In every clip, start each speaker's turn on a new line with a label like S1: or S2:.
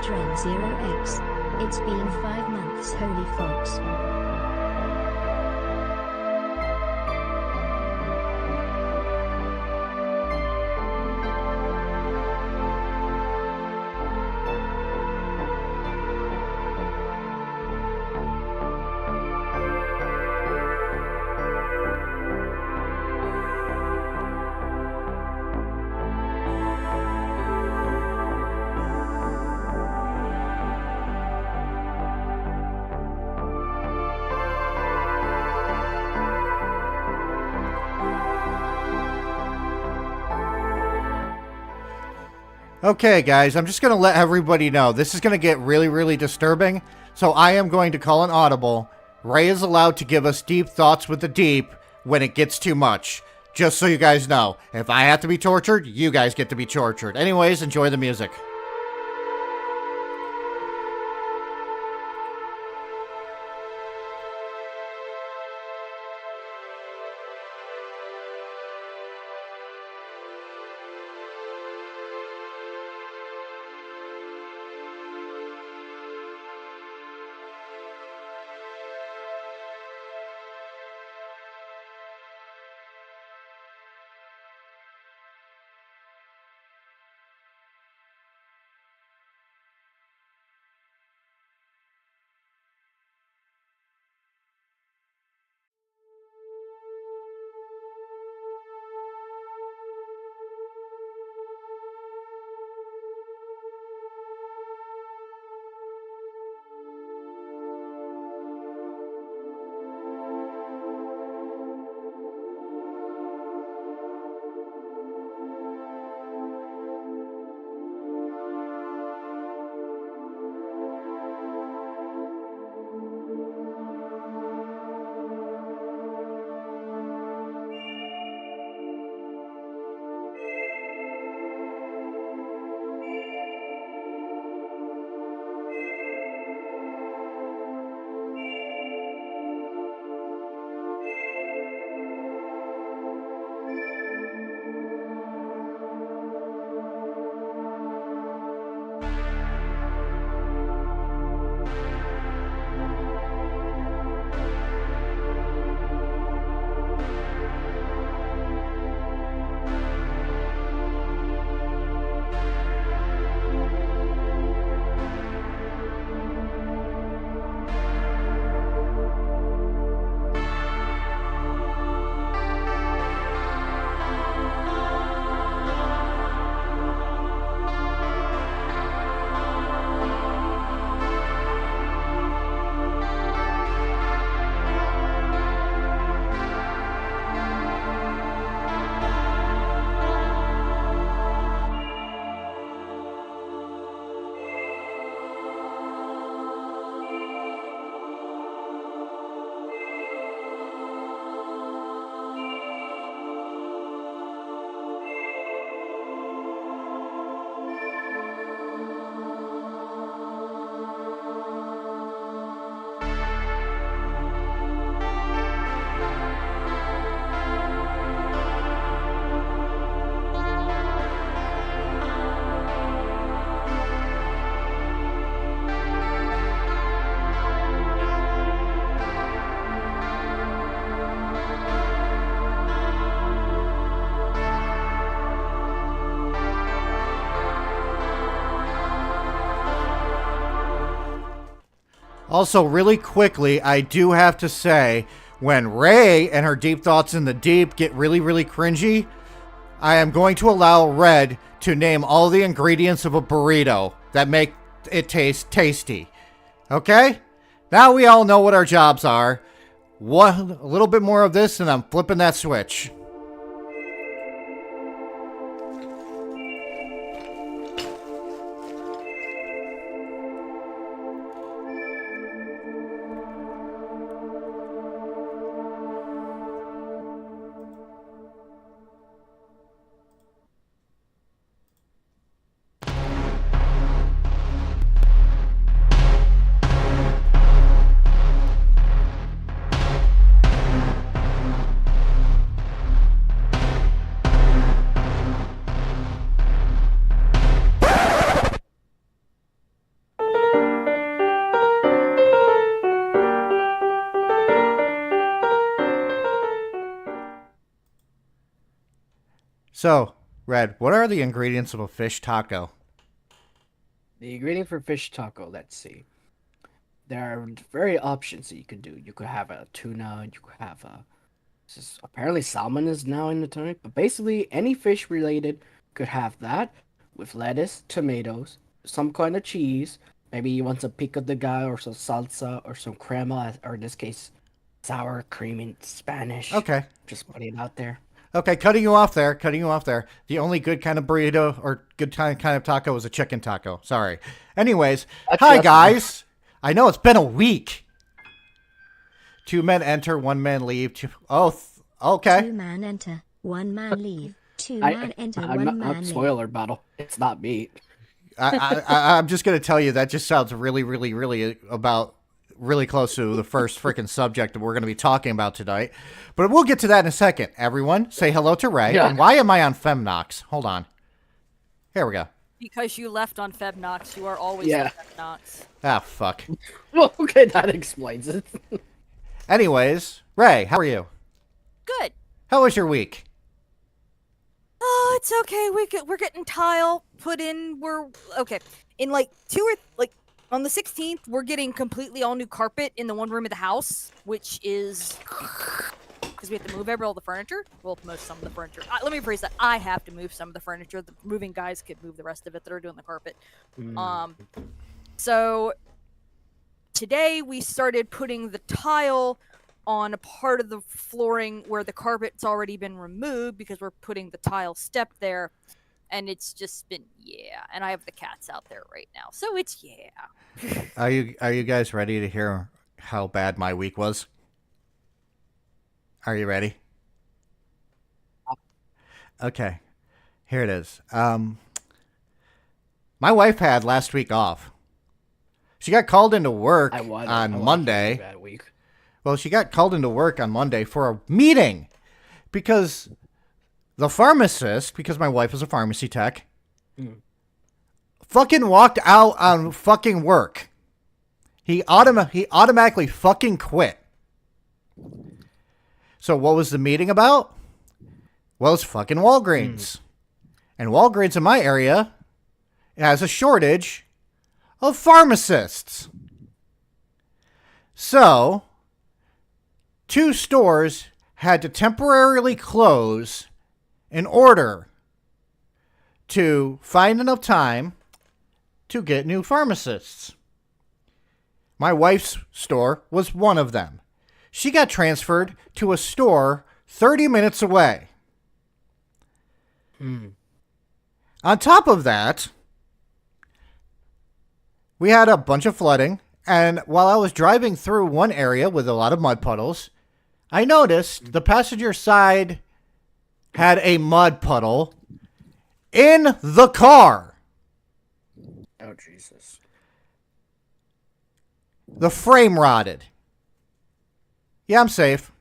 S1: Patron 0x. It's been 5 months, holy fox.
S2: Okay, guys, I'm just going to let everybody know. This is going to get really, really disturbing. So I am going to call an audible. Ray is allowed to give us deep thoughts with the deep when it gets too much. Just so you guys know. If I have to be tortured, you guys get to be tortured. Anyways, enjoy the music. Also, really quickly, I do have to say, when Ray and her deep thoughts in the deep get really, really cringy, I am going to allow Red to name all the ingredients of a burrito that make it taste tasty. Okay? Now we all know what our jobs are. A little bit more of this and I'm flipping that switch. So, Red, what are the ingredients of a fish taco?
S3: The ingredient for fish taco, let's see. There are various options that you could do. You could have a tuna, you could have a... apparently salmon is now in the time, but basically any fish related could have that with lettuce, tomatoes, some kind of cheese. Maybe you want some pico de gallo or some salsa or some crema, or in this case, sour cream in Spanish.
S2: Okay.
S3: Just putting it out there.
S2: Okay, cutting you off there. The only good kind of burrito or good kind of taco is a chicken taco. Sorry. Anyways, hi guys. I know it's been a week. 2 men enter, 1 man leave. Okay.
S1: 2 man enter, 1 man leave. 2 man enter, 1 man leave.
S3: Spoiler battle. It's not me.
S2: I'm just gonna tell you that just sounds really, really, really really close to the first freaking subject that we're going to be talking about tonight. But we'll get to that in a second. Everyone, say hello to Ray. Yeah. And why am I on FemNox? Hold on. Here we go.
S4: Because you left on FemNox. You are always on FemNox.
S2: Ah, fuck.
S3: Well, okay, that explains it.
S2: Anyways, Ray, how are you?
S4: Good.
S2: How was your week?
S4: Oh, it's okay. We're getting tile put in. Okay. In like on the 16th, we're getting completely all new carpet in the one room of the house, which is because we have to move all the furniture. Well, some of the furniture. Let me rephrase that. I have to move some of the furniture. The moving guys could move the rest of it that are doing the carpet. So today we started putting the tile on a part of the flooring where the carpet's already been removed because we're putting the tile step there. And it's just been, and I have the cats out there right now. So it's,
S2: Are you guys ready to hear how bad my week was? Are you ready? Okay. Here it is. My wife had last week off. She got called into work on Monday.
S3: Bad week.
S2: Well, she got called into work on Monday for a meeting because the pharmacist, because my wife is a pharmacy tech, fucking walked out on fucking work. He automatically fucking quit. So what was the meeting about? Well, it's fucking Walgreens. And Walgreens in my area has a shortage of pharmacists. So 2 stores had to temporarily close in order to find enough time to get new pharmacists. My wife's store was one of them. She got transferred to a store 30 minutes away. On top of that, we had a bunch of flooding, and while I was driving through one area with a lot of mud puddles, I noticed the passenger side had a mud puddle in the car.
S3: Oh, Jesus.
S2: The frame rotted. Yeah, I'm safe.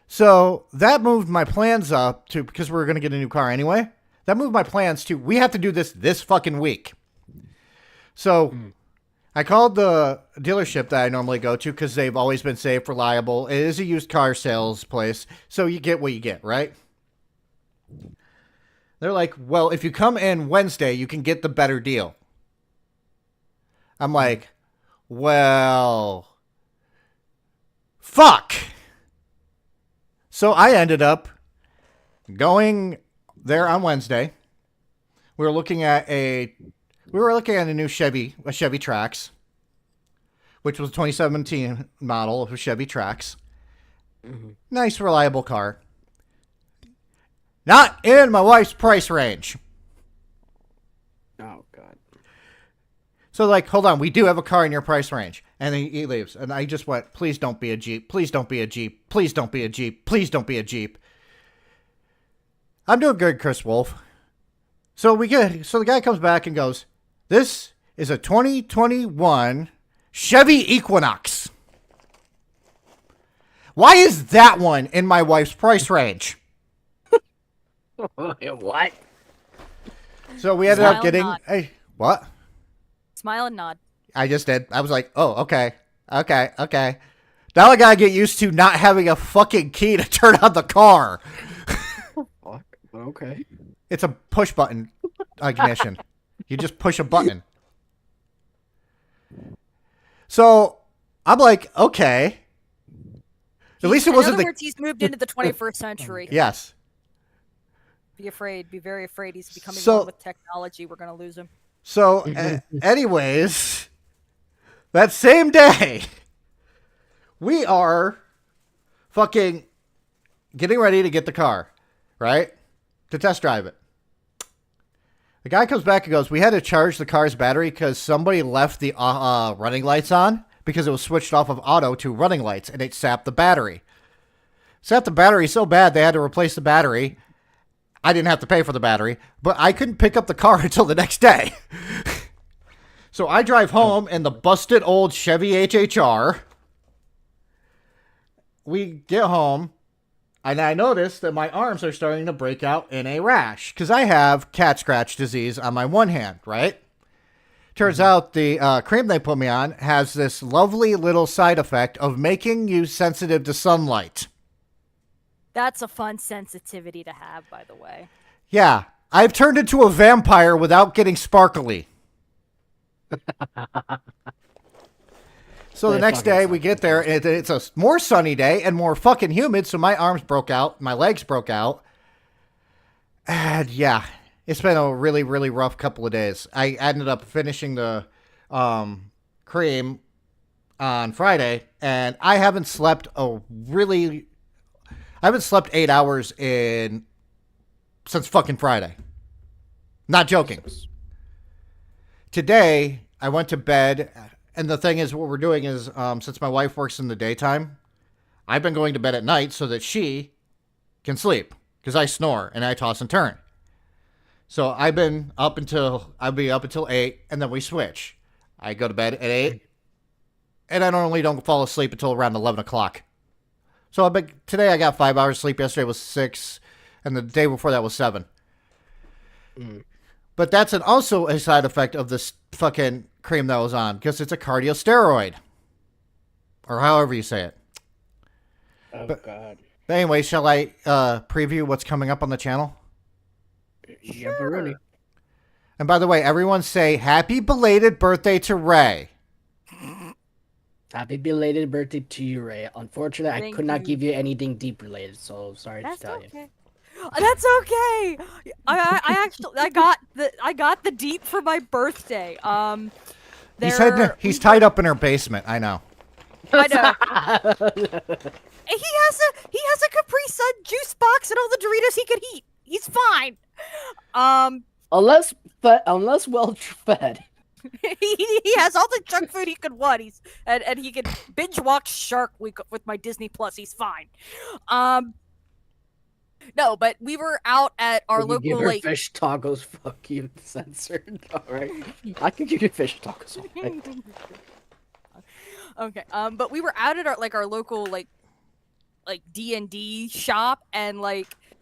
S2: So that moved my plans up to, because we were going to get a new car anyway, that moved my plans to, we have to do this fucking week. So I called the dealership that I normally go to because they've always been safe, reliable. It is a used car sales place, so you get what you get, right? They're like, well, if you come in Wednesday, you can get the better deal. I'm like, well, fuck. So I ended up going there on Wednesday. We were looking at a new Chevy Trax, which was a 2017 model of a Chevy Trax. Nice, reliable car. Not in my wife's price range.
S3: Oh, God.
S2: So, like, hold on, we do have a car in your price range. And then he leaves. And I just went, please don't be a Jeep. Please don't be a Jeep. Please don't be a Jeep. Please don't be a Jeep. I'm doing good, Chris Wolf. So the guy comes back and goes, this is a 2021 Chevy Equinox. Why is that one in my wife's price range?
S3: What?
S2: So we ended up getting a what?
S4: Smile and nod.
S2: I just did. I was like, oh, okay. Now I gotta get used to not having a fucking key to turn on the car.
S3: Okay.
S2: It's a push button ignition. You just push a button. So I'm like, okay. At least it wasn't
S4: In other words, he's moved into the 21st century.
S2: Yes.
S4: Be afraid. Be very afraid. He's becoming
S2: So-
S4: one with technology. We're gonna lose him.
S2: So, anyways, that same day, we are fucking getting ready to get the car, right? To test drive it. The guy comes back and goes, we had to charge the car's battery because somebody left the running lights on because it was switched off of auto to running lights and it sapped the battery. Sapped the battery so bad they had to replace the battery. I didn't have to pay for the battery, but I couldn't pick up the car until the next day. So I drive home in the busted old Chevy HHR. We get home, and I notice that my arms are starting to break out in a rash because I have cat scratch disease on my one hand, right? Turns out the cream they put me on has this lovely little side effect of making you sensitive to sunlight.
S4: That's a fun sensitivity to have, by the way.
S2: Yeah, I've turned into a vampire without getting sparkly. So the next day we get there, and it's a more sunny day and more fucking humid, so my arms broke out, my legs broke out. And yeah, it's been a really, really rough couple of days. I ended up finishing the cream on Friday, and I haven't slept 8 hours since fucking Friday. Not joking. Today, I went to bed, and the thing is, what we're doing is, since my wife works in the daytime, I've been going to bed at night so that she can sleep, because I snore, and I toss and turn. So I'll be up until 8, and then we switch. I go to bed at 8, and I normally don't fall asleep until around 11 o'clock. So today I got 5 hours sleep. Yesterday was 6, and the day before that was 7. But that's also a side effect of this fucking cream that I was on, because it's a cardiosteroid, or however you say it.
S3: God.
S2: But anyway, shall I preview what's coming up on the channel?
S3: Yeah, Baruni.
S2: And by the way, everyone say happy belated birthday to Ray.
S3: Happy belated birthday to you, Ray. Unfortunately, I could not
S4: you.
S3: give you anything deep related, so sorry
S4: That's
S3: to tell you.
S4: okay. That's okay. I actually I got the deep for my birthday.
S2: He's tied up in her basement. I know.
S4: I know. He has a Capri Sun juice box and all the Doritos he could eat. He's fine.
S3: Unless well fed.
S4: He has all the junk food he could want. And he can binge watch Shark Week with my Disney Plus. He's fine. No, but we were out at our
S3: Can you give
S4: local
S3: her fish tacos. Fuck you, censored. All right, I can give you fish tacos. Okay.
S4: Okay. But we were out at our local like D&D shop, and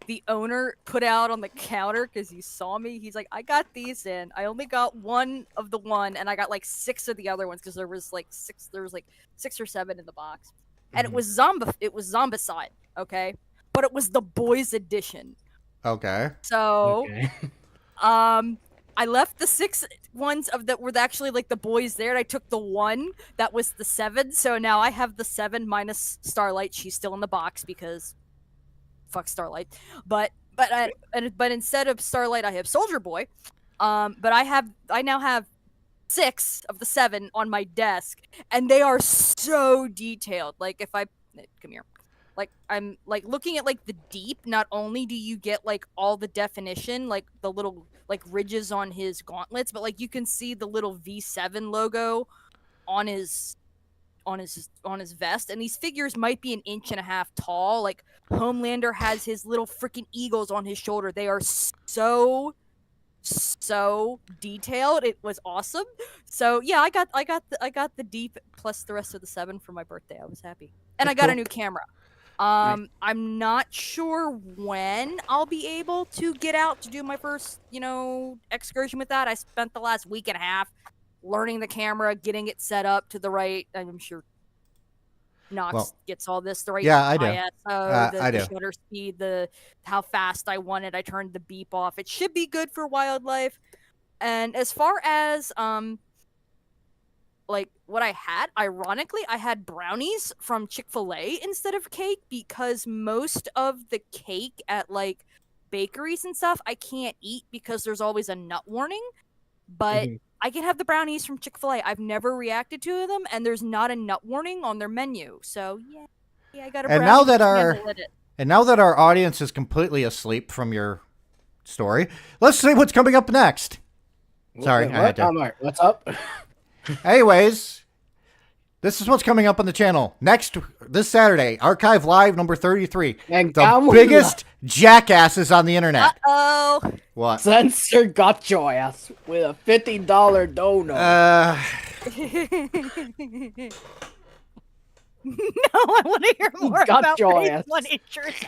S4: the owner put out on the counter because he saw me. He's like, I got these in. I only got one of the one, and I got 6 of the other ones because there was 6. There was 6 or 7 in the box, and it was Zombicide. Okay, but it was the boys edition.
S2: Okay.
S4: So,
S3: Okay.
S4: I left the 6 ones that were actually the boys there, and I took the one that was the 7. So now I have the 7 minus Starlight. She's still in the box because fuck Starlight. But instead of Starlight, I have Soldier Boy. But I now have 6 of the 7 on my desk, and they are so detailed. If I come here. I'm looking at the deep. Not only do you get all the definition, the little ridges on his gauntlets, but you can see the little V7 logo on his vest. And these figures might be 1.5 inches tall. Homelander has his little freaking eagles on his shoulder. They are so detailed. It was awesome. So yeah, I got the deep plus the rest of the 7 for my birthday. I was happy, and I got a new camera.
S3: Nice.
S4: I'm not sure when I'll be able to get out to do my first, excursion with that. I spent the last week and a half learning the camera, getting it set up to the right. I'm sure. Nox
S2: Well,
S4: gets all this, the right
S2: yeah, I do.
S4: ISO,
S2: I
S4: the
S2: do.
S4: shutter speed, the how fast I want it. I turned the beep off. It should be good for wildlife. And as far as like what I had, ironically, I had brownies from Chick-fil-A instead of cake because most of the cake at like bakeries and stuff I can't eat because there's always a nut warning. But I can have the brownies from Chick-fil-A. I've never reacted to them, and there's not a nut warning on their menu. So yeah, I got a
S2: And
S4: brownie.
S2: now that
S4: with
S2: our
S4: candle in it.
S2: and now that our audience is completely asleep from your story, let's see what's coming up next. Sorry,
S3: Wait,
S2: I had to.
S3: Mark, what's up?
S2: Anyways, this is what's coming up on the channel this Saturday. Archive Live number 33.
S3: And
S2: The biggest jackasses on the internet.
S4: Uh-oh.
S2: What?
S3: Censor got your ass with a $50 donut.
S4: No, I want to hear more
S3: Got
S4: about
S3: your
S4: phase
S3: ass.
S4: 1 insurance.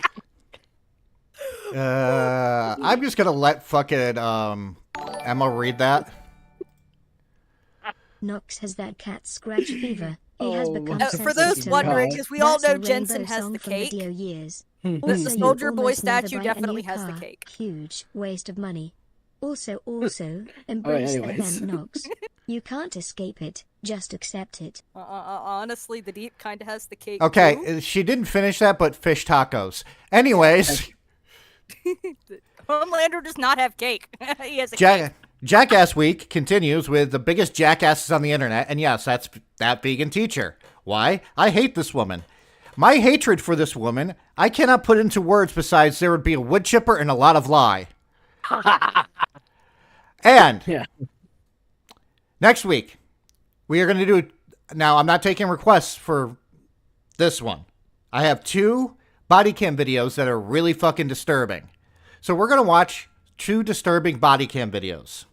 S2: I'm just gonna let fucking Emma read that.
S1: Nox has that cat scratch fever. He has
S3: Oh,
S1: become
S3: my
S4: For
S1: sensitive
S4: those
S1: to
S4: wondering,
S1: love.
S4: because we all
S1: That's a
S4: know Jensen
S1: rainbow
S4: has
S1: song
S4: the
S1: from
S4: cake.
S1: video years.
S4: The
S1: Also, you
S4: Soldier Boy
S1: almost never
S4: statue
S1: buy a
S4: definitely
S1: new
S4: has the
S1: car.
S4: cake.
S1: Huge waste of money. Also, embrace the
S3: anyways.
S1: FemNox. You can't escape it. Just accept it.
S4: Honestly, the Deep kind of has the cake.
S2: Okay,
S4: too.
S2: she didn't finish that, but fish tacos. Anyways,
S4: Homelander does not have cake. He has a cake.
S2: Jackass Week continues with the biggest jackasses on the internet, and yes, that's that vegan teacher. Why? I hate this woman. My hatred for this woman, I cannot put into words besides there would be a wood chipper and a lot of lie. And
S3: Yeah.
S2: next week, we are going to do, now I'm not taking requests for this one. I have 2 body cam videos that are really fucking disturbing. So we're going to watch 2 disturbing body cam videos.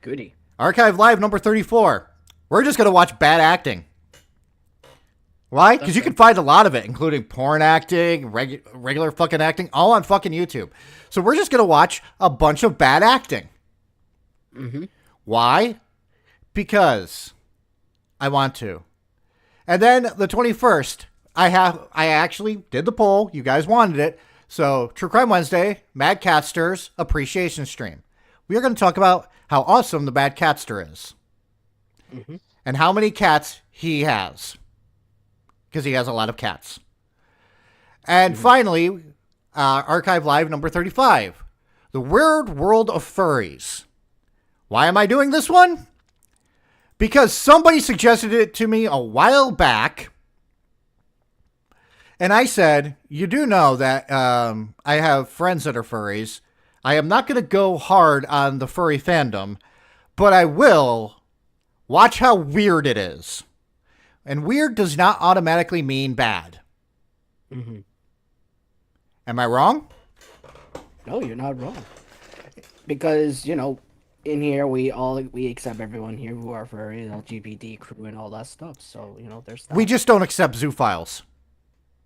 S3: Goody.
S2: Archive Live number 34. We're just going to watch bad acting. Why? Because you can find a lot of it, including porn acting, regular fucking acting, all on fucking YouTube. So we're just going to watch a bunch of bad acting. Why? Because I want to. And then the 21st, I actually did the poll. You guys wanted it. So True Crime Wednesday, Mad Catster's appreciation stream. We are going to talk about how awesome the Mad Catster is. And how many cats he has. Because he has a lot of cats. And finally, Archive Live number 35. The Weird World of Furries. Why am I doing this one? Because somebody suggested it to me a while back. And I said, you do know that I have friends that are furries. I am not going to go hard on the furry fandom, but I will watch how weird it is. And weird does not automatically mean bad. Am I wrong?
S3: No, you're not wrong. Because, in here we accept everyone here who are furry, LGBT crew and all that stuff. So, there's that.
S2: We just don't accept zoophiles.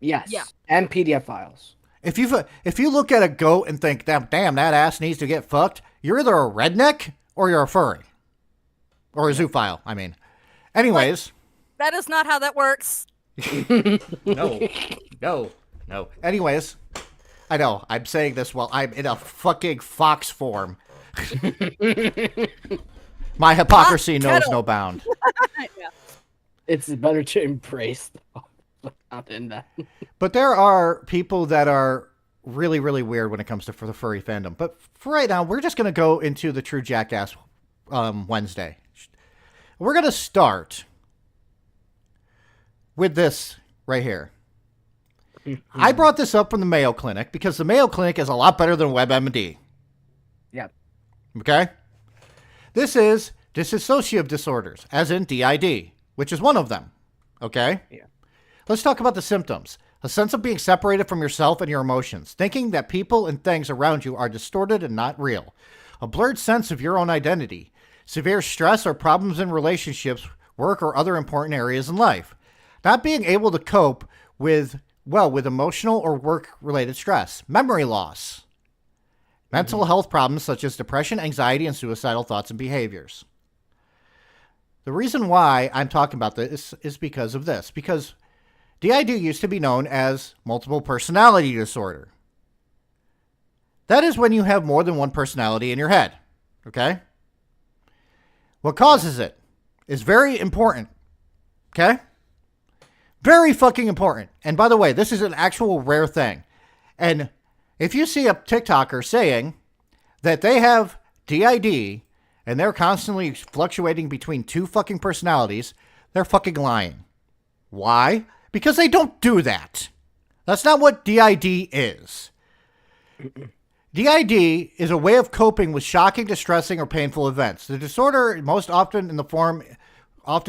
S3: Yes.
S4: Yeah.
S3: And PDF files.
S2: If you look at a goat and think, damn, that ass needs to get fucked, you're either a redneck or you're a furry. Or a zoophile, I mean. Anyways.
S4: That is not how that works.
S2: No. Anyways, I know, I'm saying this while I'm in a fucking fox form. My hypocrisy knows no bound.
S4: Yeah.
S3: It's better to embrace not in that.
S2: But there are people that are really, really weird when it comes to the furry fandom. But for right now, we're just going to go into the True Jackass Wednesday. We're going to start with this right here. I brought this up from the Mayo Clinic because the Mayo Clinic is a lot better than WebMD.
S3: Yeah.
S2: Okay? This is dissociative disorders, as in DID, which is one of them. Okay?
S3: Yeah.
S2: Let's talk about the symptoms. A sense of being separated from yourself and your emotions, thinking that people and things around you are distorted and not real. A blurred sense of your own identity. Severe stress or problems in relationships, work, or other important areas in life. Not being able to cope with emotional or work-related stress. Memory loss. Mental health problems such as depression, anxiety, and suicidal thoughts and behaviors. The reason why I'm talking about this is because of this. Because DID used to be known as multiple personality disorder. That is when you have more than one personality in your head. Okay? What causes it is very important. Okay? Very fucking important. And by the way, this is an actual rare thing. And if you see a TikToker saying that they have DID and they're constantly fluctuating between two fucking personalities, they're fucking lying. Why? Because they don't do that. That's not what DID is. DID is a way of coping with shocking, distressing, or painful events. The disorder most often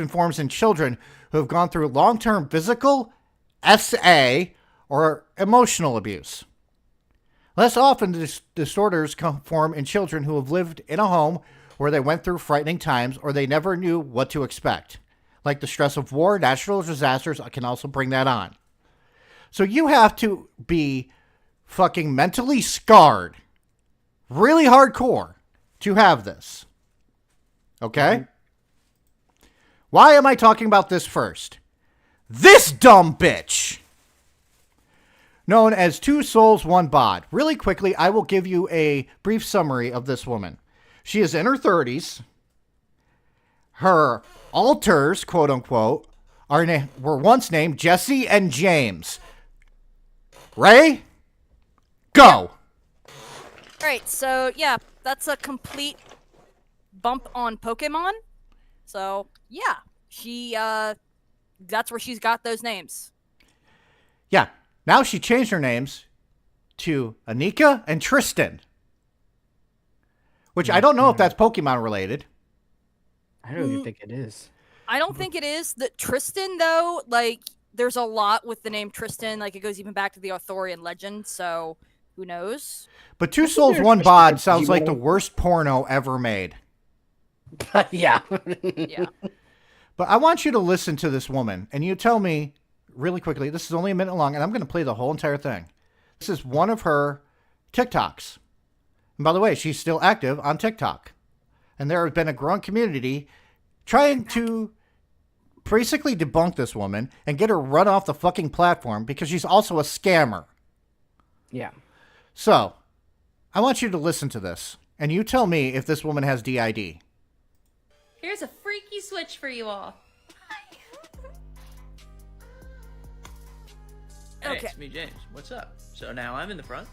S2: forms in children who have gone through long-term physical, SA, or emotional abuse. Less often, disorders form in children who have lived in a home where they went through frightening times or they never knew what to expect. Like the stress of war, natural disasters can also bring that on. So you have to be fucking mentally scarred, really hardcore, to have this. Okay? Why am I talking about this first? This dumb bitch! Known as Two Souls, One Bod. Really quickly, I will give you a brief summary of this woman. She is in her 30s. Her alters, quote unquote, were once named Jesse and James. Ray? Go!
S4: All right, so yeah, that's a complete bump on Pokemon. So yeah, that's where she's got those names.
S2: Yeah, now she changed her names to Anika and Tristan. Which I don't know if that's Pokemon related.
S3: I don't even think it is.
S4: I don't think it is. The Tristan, though, like, there's a lot with the name Tristan. Like, it goes even back to the Arthurian legend, so who knows?
S2: But Two Souls, One Bod sounds like the worst porno ever made.
S3: Yeah.
S4: Yeah.
S2: But I want you to listen to this woman, and you tell me really quickly, this is only a minute long, and I'm going to play the whole entire thing. This is one of her TikToks. And by the way, she's still active on TikTok. And there has been a growing community trying to basically debunk this woman and get her run off the fucking platform because she's also a scammer.
S3: Yeah.
S2: So, I want you to listen to this, and you tell me if this woman has DID.
S5: Here's a freaky switch for you all.
S6: Hey,
S4: Okay.
S6: it's me, James. What's up? So now I'm in the front.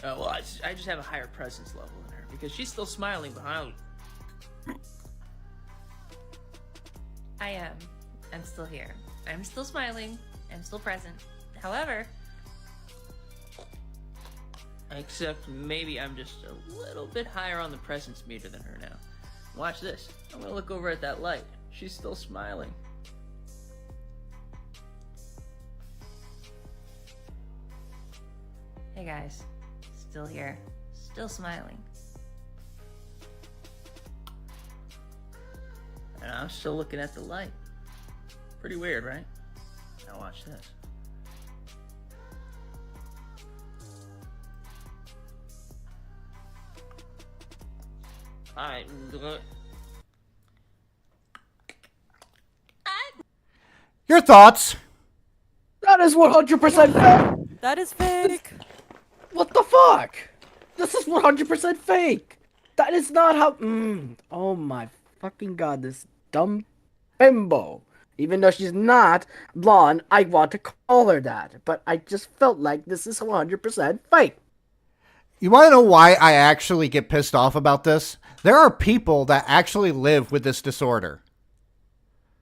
S6: Well, I just have a higher presence level in her because she's still smiling behind.
S5: I am. I'm still here. I'm still smiling. I'm still present. However,
S6: Except maybe I'm just a little bit higher on the presence meter than her now. Watch this. I'm gonna look over at that light. She's still smiling.
S5: hey guys, still here. Still smiling.
S6: And I'm still looking at the light. Pretty weird, right? Now watch this. Alright,
S2: Your thoughts?
S3: That is 100% fake.
S4: That is fake.
S3: What the fuck? This is 100% fake. That is not how. Oh my fucking god, this dumb bimbo. Even though she's not blonde, I want to call her that. But I just felt like this is 100% fake.
S2: You want to know why I actually get pissed off about this? There are people that actually live with this disorder.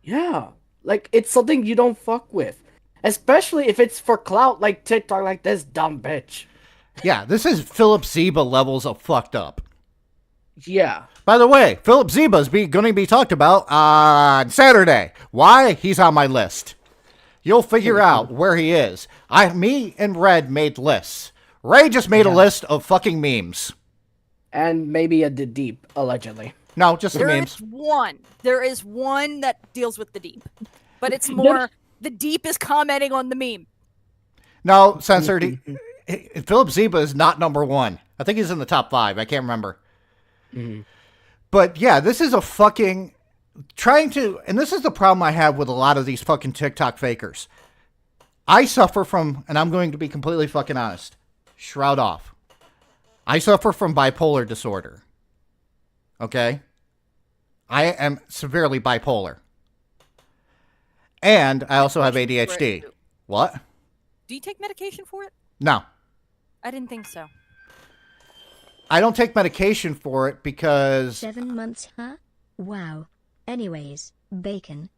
S3: Yeah. Like, it's something you don't fuck with. Especially if it's for clout like TikTok, like this dumb bitch.
S2: Yeah, this is Philip Zeba levels of fucked up.
S3: Yeah.
S2: By the way, Philip Zeba's going to be talked about on Saturday. Why? He's on my list. You'll figure out where he is. Me and Red made lists. Ray just made a list of fucking memes.
S3: And maybe a deep, allegedly.
S2: No, just the
S4: There
S2: memes.
S4: is one. There is one that deals with the deep. But it's more, the deep is commenting on the meme.
S2: No, censored. Philip Zeba is not number one. I think he's in the top 5. I can't remember. But yeah, this is a fucking and this is the problem I have with a lot of these fucking TikTok fakers. I suffer from, and I'm going to be completely fucking honest, shroud off. I suffer from bipolar disorder. Okay? I am severely bipolar. And I also have ADHD. What?
S4: Do you take medication for it?
S2: No.
S4: I didn't think so.
S2: I don't take medication for it because...
S1: 7 months, huh? Wow. Anyways, Bacon.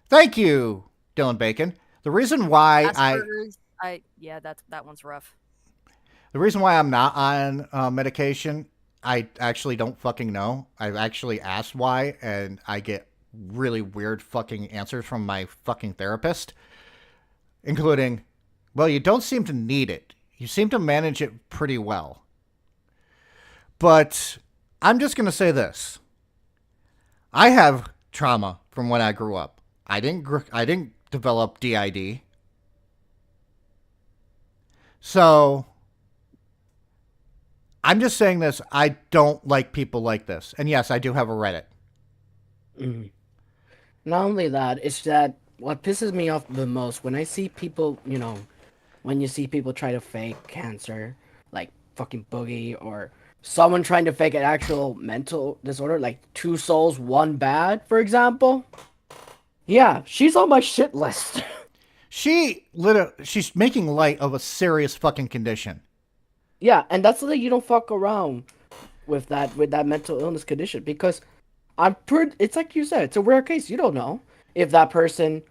S2: Thank you, Dylan Bacon. The reason why
S4: yeah, that one's rough.
S2: The reason why I'm not on medication, I actually don't fucking know. I've actually asked why, and I get really weird fucking answers from my fucking therapist, including, well, you don't seem to need it. You seem to manage it pretty well. But I'm just going to say this. I have trauma from when I grew up. I didn't develop DID. So I'm just saying this. I don't like people like this. And yes, I do have a Reddit.
S3: Mm-hmm. Not only that, it's that what pisses me off the most when I see people, when you see people try to fake cancer, like fucking Boogie, or someone trying to fake an actual mental disorder, like 2 souls, 1 bad, for example. Yeah, she's on my shit list.
S2: She's making light of a serious fucking condition.
S3: Yeah, and that's the thing, you don't fuck around with that mental illness condition, because it's like you said, it's a rare case. You don't know if that person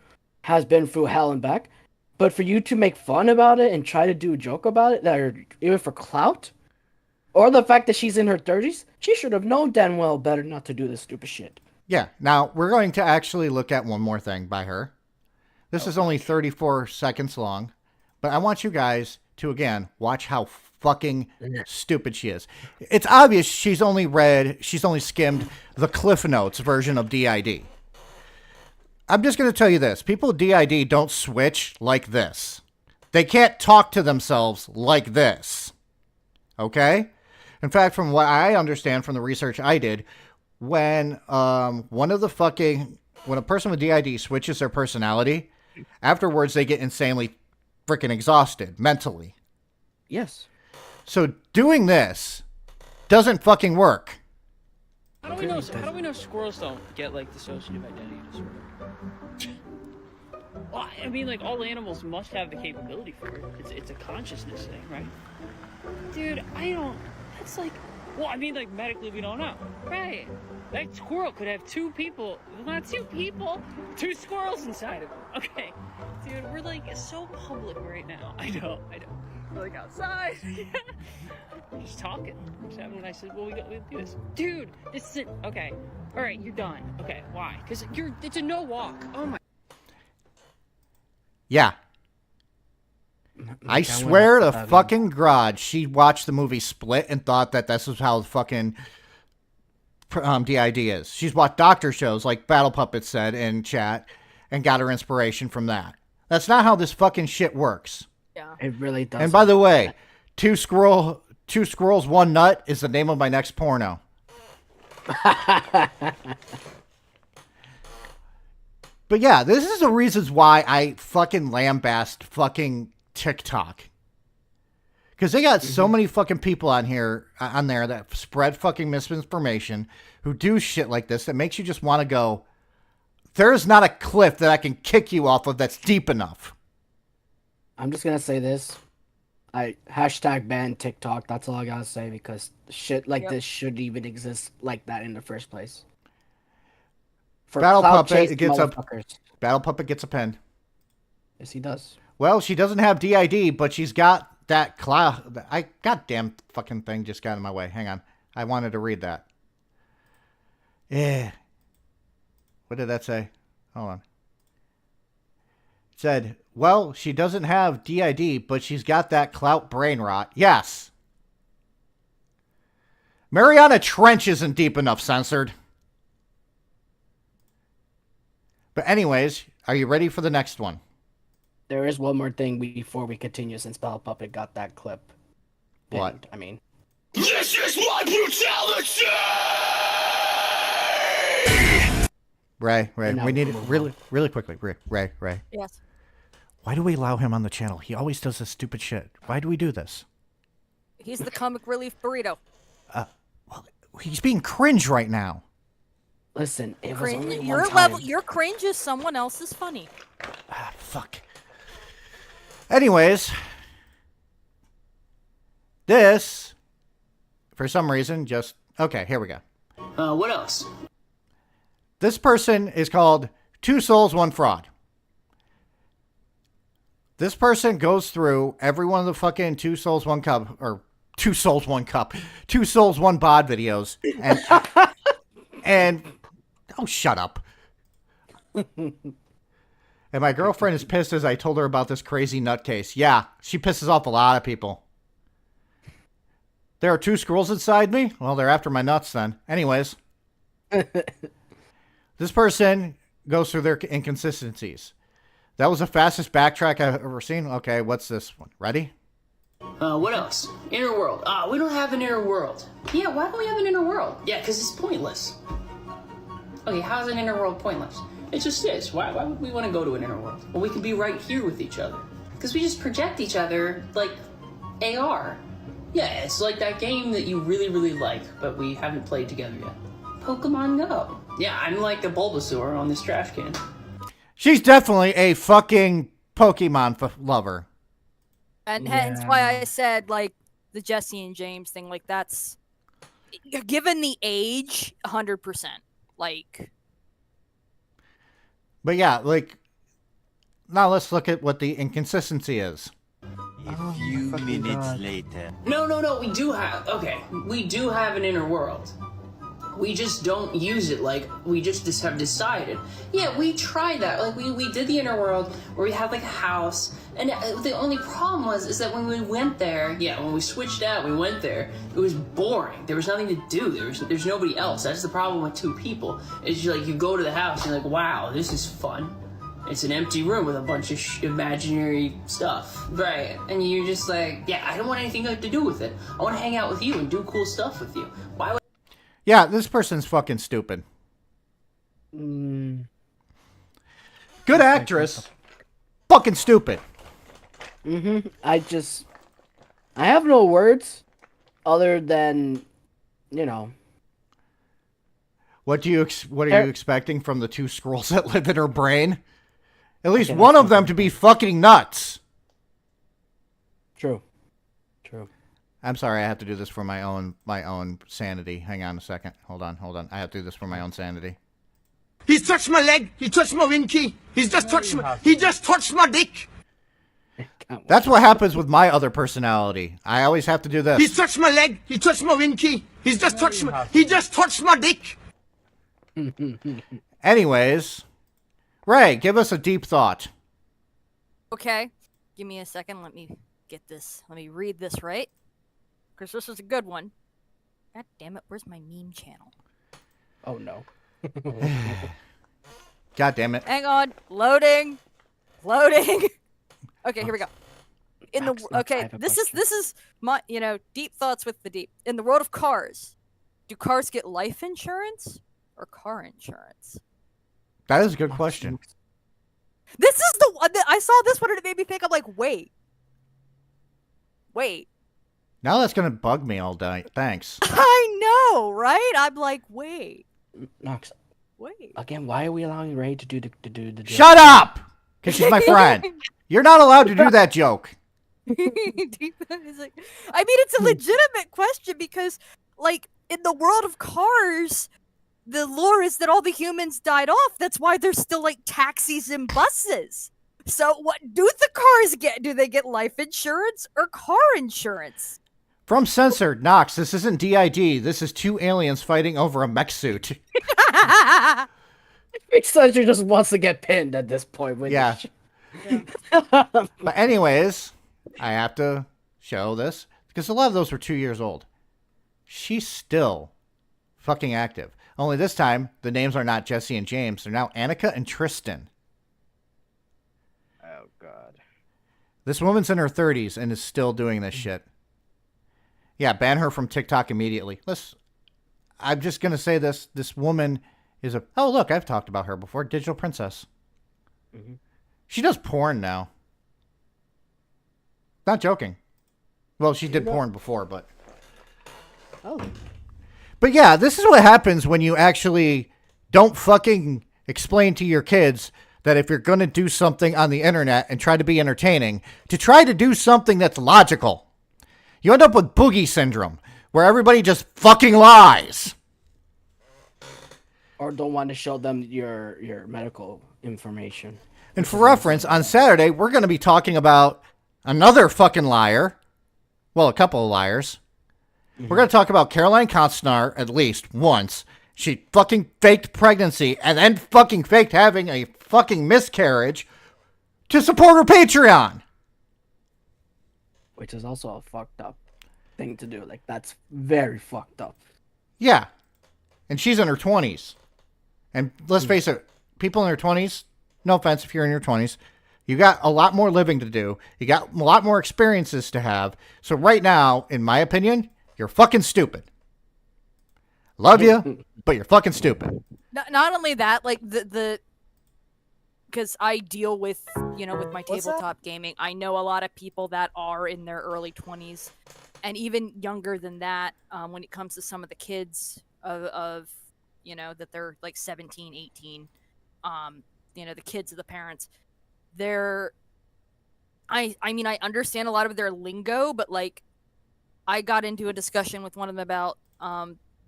S3: has been through hell and back, but for you to make fun about it and try to do a joke about it, that are even for clout, or the fact that she's in her 30s, she should have known damn well better not to do this stupid shit.
S2: Yeah, now we're going to actually look at one more thing by her. This is only 34 seconds long, but I want you guys to, again, watch how fucking stupid she is. It's obvious she's only skimmed the Cliff Notes version of DID. I'm just going to tell you this. People with DID don't switch like this. They can't talk to themselves like this. Okay? In fact, from what I understand from the research I did, when a person with DID switches their personality, afterwards they get insanely freaking exhausted mentally.
S3: Yes.
S7: So doing this doesn't fucking work.
S6: How do we know squirrels don't get like dissociative identity disorder? Well, I mean, like, all animals must have the capability for it. It's a consciousness thing, right? Dude, that's like, well, I mean, like, medically we don't know. Right. That squirrel could have 2 people, not 2 people, 2 squirrels inside of him. Okay. Dude, we're like so public right now. I know. We're like outside. We're just talking. We're just having a nice, well, we do this. Dude, this isn't, okay. All right, you're done. Okay, why? Because it's a no walk. Oh my.
S2: Yeah. I swear to fucking God, she watched the movie Split and thought that this was how fucking DID is. She's watched doctor shows like Battle Puppet said in chat and got her inspiration from that. That's not how this fucking shit works.
S4: Yeah.
S3: It really does.
S2: And by the way, two squirrels, 1 nut is the name of my next porno. But yeah, this is the reasons why I fucking lambast fucking TikTok. Because they got so many fucking people on there that spread fucking misinformation, who do shit like this that makes you just want to go, there's not a cliff that I can kick you off of that's deep enough.
S3: I'm just gonna say this. I #ban TikTok. That's all I gotta say, because shit like this shouldn't even exist like that in the first place. For
S2: Battle Puppet
S3: Battle
S2: Puppet gets a pen.
S3: Yes, he does.
S2: Well, she doesn't have DID, but she's got that cloud. Goddamn fucking thing just got in my way. Hang on. I wanted to read that. Yeah. What did that say? Hold on. It said, well, she doesn't have DID, but she's got that clout brain rot. Yes. Mariana Trench isn't deep enough, censored. But anyways, are you ready for the next one?
S3: There is one more thing before we continue, since Battle Puppet got that clip.
S2: What?
S3: I mean,
S8: this is my brutality!
S2: Ray,
S3: And
S2: we
S3: now
S2: need it
S3: we'll move
S2: really,
S3: on.
S2: really quickly. Ray.
S4: Yes.
S2: Why do we allow him on the channel? He always does this stupid shit. Why do we do this?
S4: He's the comic relief burrito.
S2: Well, he's being cringe right now.
S3: Listen, it was
S4: Cringe.
S3: only
S4: Your
S3: one time.
S4: level. Your cringe is someone else's funny.
S2: Ah, fuck. Anyways, this, for some reason, just... Okay, here we go.
S8: What else?
S2: This person is called Two Souls, One Fraud. This person goes through every one of the fucking Two Souls, One Cup, or Two Souls, One Cup, Two Souls, One Bod videos, and oh, shut up. And my girlfriend is pissed as I told her about this crazy nutcase. Yeah, she pisses off a lot of people. There are two squirrels inside me? Well, they're after my nuts then. Anyways. This person goes through their inconsistencies. That was the fastest backtrack I've ever seen. Okay, what's this one? Ready?
S8: What else? Inner world. We don't have an inner world. Yeah, why don't we have an inner world? Yeah, because it's pointless. Okay, how is an inner world pointless? It just is. Why would we want to go to an inner world? Well, we can be right here with each other. Because we just project each other like AR. Yeah, it's like that game that you really, really like, but we haven't played together yet. Pokemon Go. Yeah, I'm like a Bulbasaur on this trash can.
S2: She's definitely a fucking Pokemon lover.
S4: And hence why I said, like, the Jesse and James thing, like, that's, given the age, 100%. Like.
S2: But yeah, like, now let's look at what the inconsistency is.
S9: A few minutes later.
S8: No, we do have, okay, we do have an inner world. We just don't use it, like, we just have decided. Yeah, we tried that, like, we did the inner world, where we had, like, a house, and the only problem is that when we went there, yeah, when we switched out, we went there, it was boring. There was nothing to do, there's nobody else. That's the problem with two people, is like, you go to the house, and you're like, wow, this is fun. It's an empty room with a bunch of imaginary stuff. Right, and you're just like, yeah, I don't want anything to do with it. I want to hang out with you and do cool stuff with you. Why would
S2: Yeah, this person's fucking stupid.
S3: Mm,
S2: Good actress. Fucking stupid.
S3: I have no words other than, you know.
S2: What are you expecting from the two squirrels that live in her brain? At least
S3: Okay,
S2: one
S3: that's
S2: of them to be fucking nuts.
S3: True.
S2: I'm sorry, I have to do this for my own sanity. Hang on a second. Hold on. I have to do this for my own sanity.
S10: He's touched my leg. He touched my winky. He just touched my dick.
S2: That's what happens with my other personality. I always have to do this.
S10: He's touched my leg. He touched my winky. He just touched my dick.
S2: Anyways, Ray, give us a deep thought.
S4: Okay. Give me a second. Let me get this. Let me read this right. Because this is a good one. God damn it. Where's my meme channel?
S3: Oh no.
S2: God damn it.
S4: Hang on. Loading. Okay, here we go. This is my, deep thoughts with the deep. In the world of cars, do cars get life insurance or car insurance?
S2: That is a good question.
S4: This is the one that I saw this one and it made me think. I'm like, wait.
S2: Now that's gonna bug me all day. Thanks.
S4: I know, right? I'm like, wait.
S3: Nox,
S4: Wait.
S3: again, why are we allowing Ray to do the
S2: Shut up! Because she's my friend. You're not allowed to do that joke.
S4: It's a legitimate question because, like, in the world of cars, the lore is that all the humans died off. That's why there's still, like, taxis and buses. So what do the cars get? Do they get life insurance or car insurance?
S2: From Censored, Nox, this isn't DID. This is two aliens fighting over a mech suit.
S3: Sledger just wants to get pinned at this point.
S2: Yeah. But anyways, I have to show this because a lot of those were 2 years old. She's still fucking active. Only this time, the names are not Jesse and James. They're now Annika and Tristan.
S3: Oh, God.
S2: This woman's in her 30s and is still doing this shit. Yeah, ban her from TikTok immediately. I'm just going to say this. This woman is a... Oh, look, I've talked about her before. Digital Princess.
S3: Mm-hmm.
S2: She does porn now. Not joking. Well, she did porn before, but...
S3: Oh.
S2: But yeah, this is what happens when you actually don't fucking explain to your kids that if you're going to do something on the internet and try to be entertaining, to try to do something that's logical. You end up with boogie syndrome, where everybody just fucking lies.
S3: Or don't want to show them your medical information.
S2: And for reference, on Saturday, we're going to be talking about another fucking liar. Well, a couple of liars. We're going to talk about Caroline Costner at least once. She fucking faked pregnancy and then fucking faked having a fucking miscarriage to support her Patreon.
S3: Which is also a fucked up thing to do. Like, that's very fucked up.
S2: Yeah. And she's in her 20s. And let's face it, people in their 20s, no offense if you're in your 20s, you got a lot more living to do. You got a lot more experiences to have. So right now, in my opinion, you're fucking stupid. Love you, but you're fucking stupid.
S4: Not only that, like the because I deal with, with my tabletop gaming, I know a lot of people that are in their early 20s and even younger than that, when it comes to some of the kids of that they're like 17, 18, the kids of the parents. I mean, I understand a lot of their lingo, but like, I got into a discussion with one of them about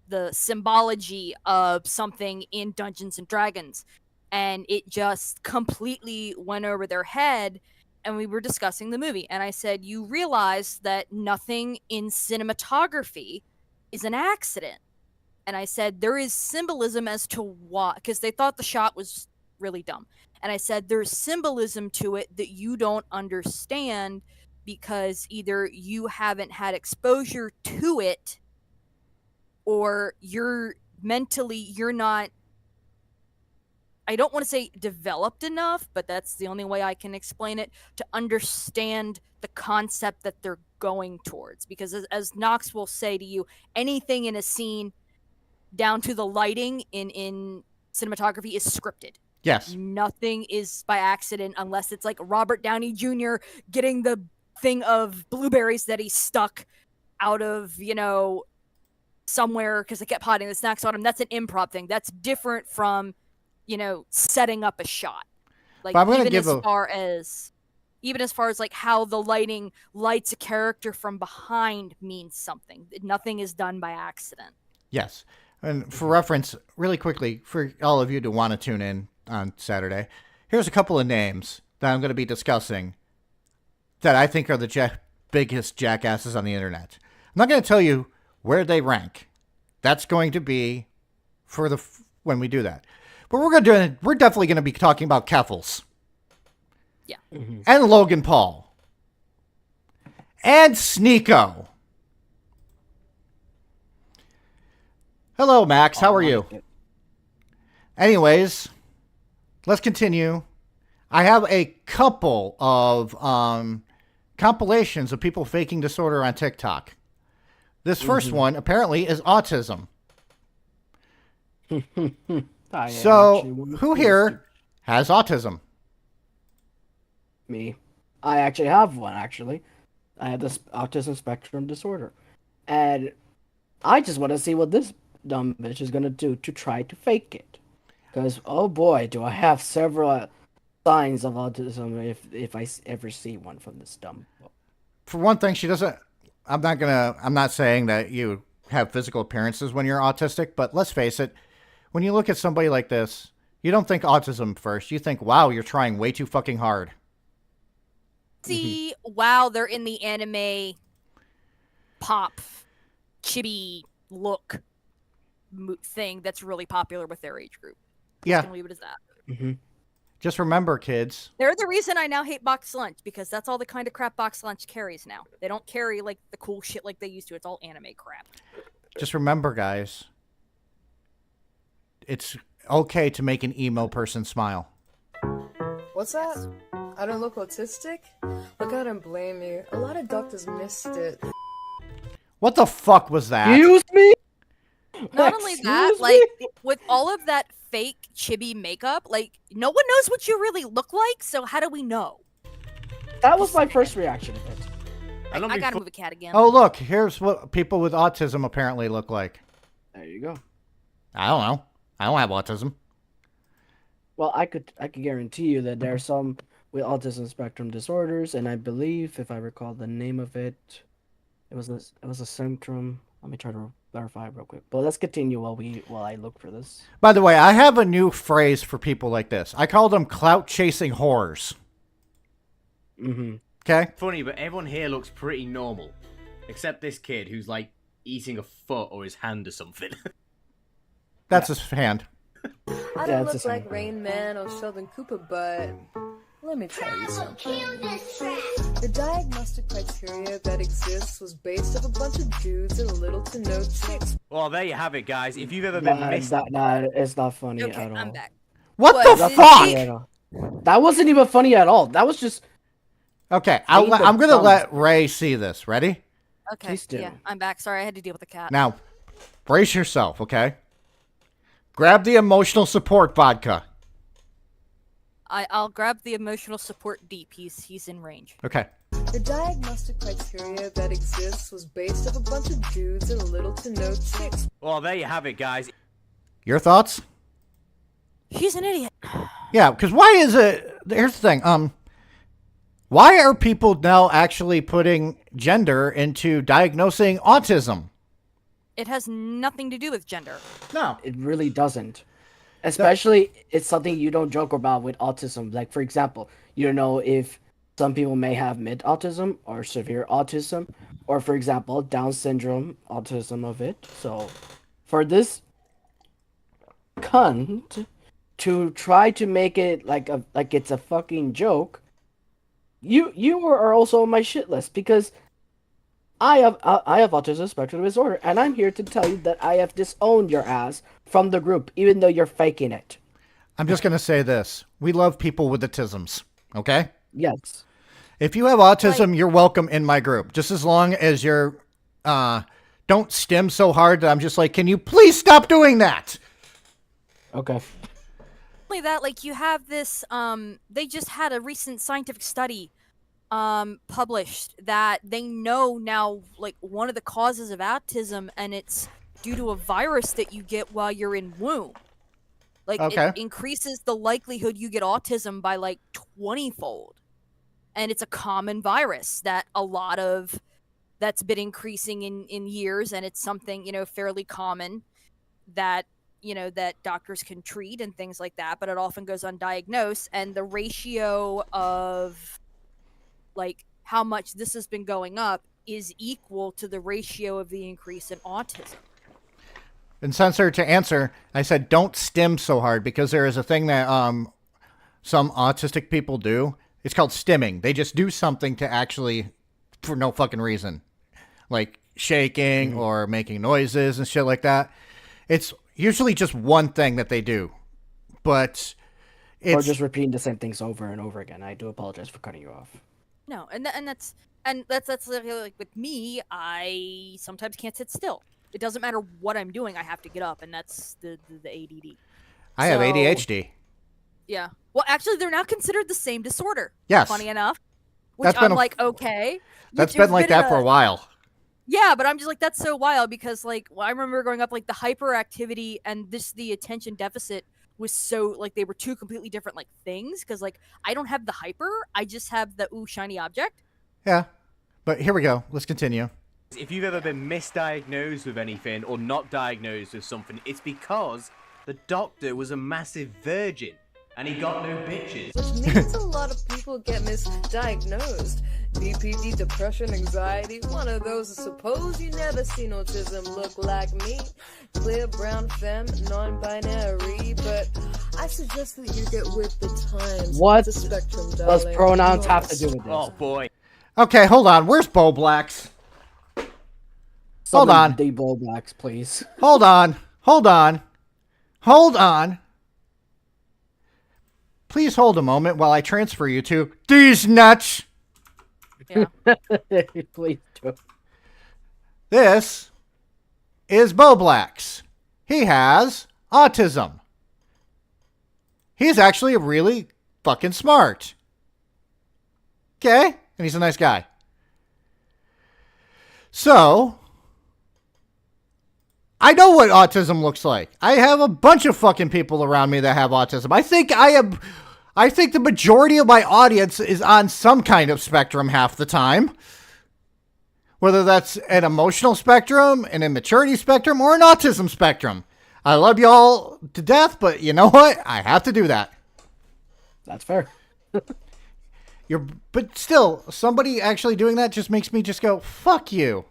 S4: the symbology of something in Dungeons and Dragons, and it just completely went over their head. And we were discussing the movie, and I said, you realize that nothing in cinematography is an accident. And I said, there is symbolism as to why, because they thought the shot was really dumb. And I said, there's symbolism to it that you don't understand because either you haven't had exposure to it, or you're not, I don't want to say developed enough, but that's the only way I can explain it, to understand the concept that they're going towards. Because as Nox will say to you, anything in a scene, down to the lighting in cinematography, is scripted.
S2: Yes.
S4: Nothing is by accident unless it's like Robert Downey Jr. getting the thing of blueberries that he stuck out of, somewhere because they kept hiding the snacks on him. That's an improv thing. That's different from, setting up a shot. Like, even as far as like how the lighting lights a character from behind means something. Nothing is done by accident.
S2: Yes. And for reference, really quickly, for all of you to want to tune in on Saturday, here's a couple of names that I'm going to be discussing that I think are the biggest jackasses on the internet. I'm not going to tell you where they rank. That's going to be for when we do that. But we're definitely going to be talking about Keffels.
S4: Yeah.
S3: Mm-hmm.
S2: And Logan Paul. And Sneeko. Hello, Max. How are you? Anyways, let's continue. I have a couple of compilations of people faking disorder on TikTok. This first one, apparently, is autism. So, who here has autism?
S3: Me. I actually have one, actually. I have this autism spectrum disorder. And I just want to see what this dumb bitch is going to do to try to fake it. Because, oh boy, do I have several signs of autism if I ever see one from this dumb book.
S2: For one thing, she doesn't... I'm not saying that you have physical appearances when you're autistic, but let's face it, when you look at somebody like this, you don't think autism first. You think, wow, you're trying way too fucking hard.
S4: See, wow, they're in the anime pop, chibi look thing that's really popular with their age group.
S2: Yeah.
S4: Just leave it as that.
S3: Mm-hmm.
S2: Just remember, kids.
S4: They're the reason I now hate box lunch, because that's all the kind of crap box lunch carries now. They don't carry like the cool shit like they used to. It's all anime crap.
S2: Just remember, guys. It's okay to make an emo person smile.
S11: What's that? I don't look autistic? Look, I don't blame you. A lot of doctors missed it.
S2: What the fuck was that?
S3: Excuse me?
S4: Not only that, like, with all of that fake chibi makeup, like, no one knows what you really look like, so how do we know?
S3: That was my first reaction to it.
S4: I gotta move a cat again.
S2: Oh, look, here's what people with autism apparently look like.
S3: There you go.
S2: I don't know. I don't have autism. Well,
S3: I could guarantee you that there are some with autism spectrum disorders, and I believe, if I recall the name of it, it was a symptom. Let me try to verify real quick. But let's continue while I look for this.
S2: By the way, I have a new phrase for people like this. I call them clout chasing whores.
S3: Mm-hmm.
S2: Okay.
S12: Funny, but everyone here looks pretty normal, except this kid who's like eating a foot or his hand or something.
S2: That's his hand.
S11: I don't look like Rain Man or Sheldon Cooper, but let me tell you something. The diagnostic criteria that exists was based off a bunch of dudes and little to no chicks.
S12: Well, there you have it, guys. If you've ever been missed...
S3: it's not funny at all.
S4: I'm back.
S2: What the fuck?
S3: That wasn't even funny at all. That was just...
S2: Okay, I'm going to let Ray see this. Ready?
S4: Okay, yeah, I'm back. Sorry, I had to deal with the cat.
S2: Now, brace yourself, okay? Grab the emotional support vodka.
S4: I'll grab the emotional support deep. He's in range.
S2: Okay.
S11: The diagnostic criteria that exists was based off a bunch of dudes and little to no chicks.
S12: Well, there you have it, guys.
S2: Your thoughts?
S4: She's an idiot.
S2: Yeah, because why is it... Here's the thing. Why are people now actually putting gender into diagnosing autism?
S4: It has nothing to do with gender.
S2: No.
S3: It really doesn't. Especially, it's something you don't joke about with autism. Like, for example, you don't know if some people may have mid-autism or severe autism, or, for example, Down syndrome autism of it. So, for this cunt to try to make it like it's a fucking joke, you are also on my shit list, because I have autism spectrum disorder, and I'm here to tell you that I have disowned your ass from the group, even though you're faking it.
S2: I'm just going to say this. We love people with autisms, okay?
S3: Yes.
S2: If you have autism, you're welcome in my group. Just as long as you're, don't stim so hard that I'm just like, can you please stop doing that?
S3: Okay.
S4: Only that, like, you have this, they just had a recent scientific study published that they know now, like, one of the causes of autism, and it's due to a virus that you get while you're in womb. Like, it increases the likelihood you get autism by like 20-fold. And it's a common virus that that's been increasing in years, and it's something, fairly common that, that doctors can treat and things like that, but it often goes undiagnosed, and the ratio of like how much this has been going up is equal to the ratio of the increase in autism.
S2: And Censor, to answer, I said don't stim so hard, because there is a thing that some autistic people do. It's called stimming. They just do something to actually, for no fucking reason, like shaking or making noises and shit like that. It's usually just one thing that they do, but it's...
S3: Or just repeating the same things over and over again. I do apologize for cutting you off.
S4: No, and that's like with me. I sometimes can't sit still. It doesn't matter what I'm doing. I have to get up, and that's the ADD.
S2: I have ADHD.
S4: Yeah. Well, actually, they're now considered the same disorder.
S2: Yes.
S4: Funny enough. Which I'm like, okay.
S2: That's been like that for a while.
S4: Yeah, but I'm just like, that's so wild, because like, I remember growing up, like the hyperactivity and the attention deficit was so, like, they were two completely different like things, because like I don't have the hyper, I just have the shiny object.
S2: Yeah. But here we go. Let's continue.
S12: If you've ever been misdiagnosed with anything or not diagnosed with something, it's because the doctor was a massive virgin and he got no bitches.
S11: Which means a lot of people get misdiagnosed. BPD, depression, anxiety, one of those. Suppose you never seen autism look like me. Clear, brown, femme, non-binary, but I suggest that you get with the times.
S3: What
S11: the spectrum,
S3: does
S11: darling.
S3: pronouns have to do with this?
S12: Oh boy.
S2: Okay, hold on. Where's Bo Blacks? Hold on.
S3: The Bo Blacks, please.
S2: Hold on. Hold on. Hold on. Please hold a moment while I transfer you to these nuts.
S4: Yeah.
S3: Please do.
S2: This is Bo Blacks. he has autism. He's actually really fucking smart. Okay? And he's a nice guy. So, I know what autism looks like. I have a bunch of fucking people around me that have autism. I think the majority of my audience is on some kind of spectrum half the time. Whether that's an emotional spectrum, an immaturity spectrum, or an autism spectrum. I love y'all to death, but you know what? I have to do that.
S3: That's fair.
S2: But still, somebody actually doing that just makes me just go, fuck you.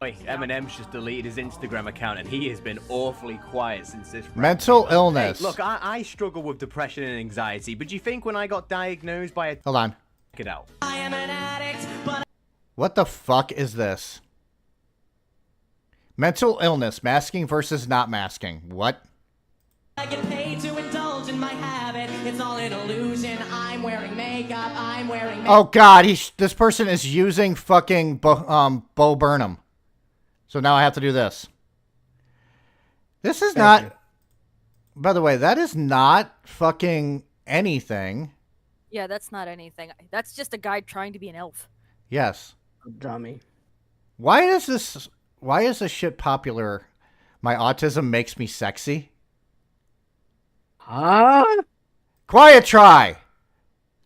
S12: Wait, Eminem's just deleted his Instagram account and he has been awfully quiet since this.
S2: Mental illness.
S12: Hey, look, I struggle with depression and anxiety, but do you think when I got diagnosed by a...
S2: Hold on.
S12: Check it out.
S13: I am an addict, but...
S2: What the fuck is this? Mental illness, masking versus not masking. What?
S13: I get paid to indulge in my habit. It's all an illusion. I'm wearing makeup. I'm wearing makeup.
S2: Oh god, this person is using fucking Bo Burnham. So now I have to do this. This is not... By the way, that is not fucking anything.
S4: Yeah, that's not anything. That's just a guy trying to be an elf.
S2: Yes.
S3: Dummy.
S2: Why is this shit popular? My autism makes me sexy.
S3: Huh?
S2: Quiet try.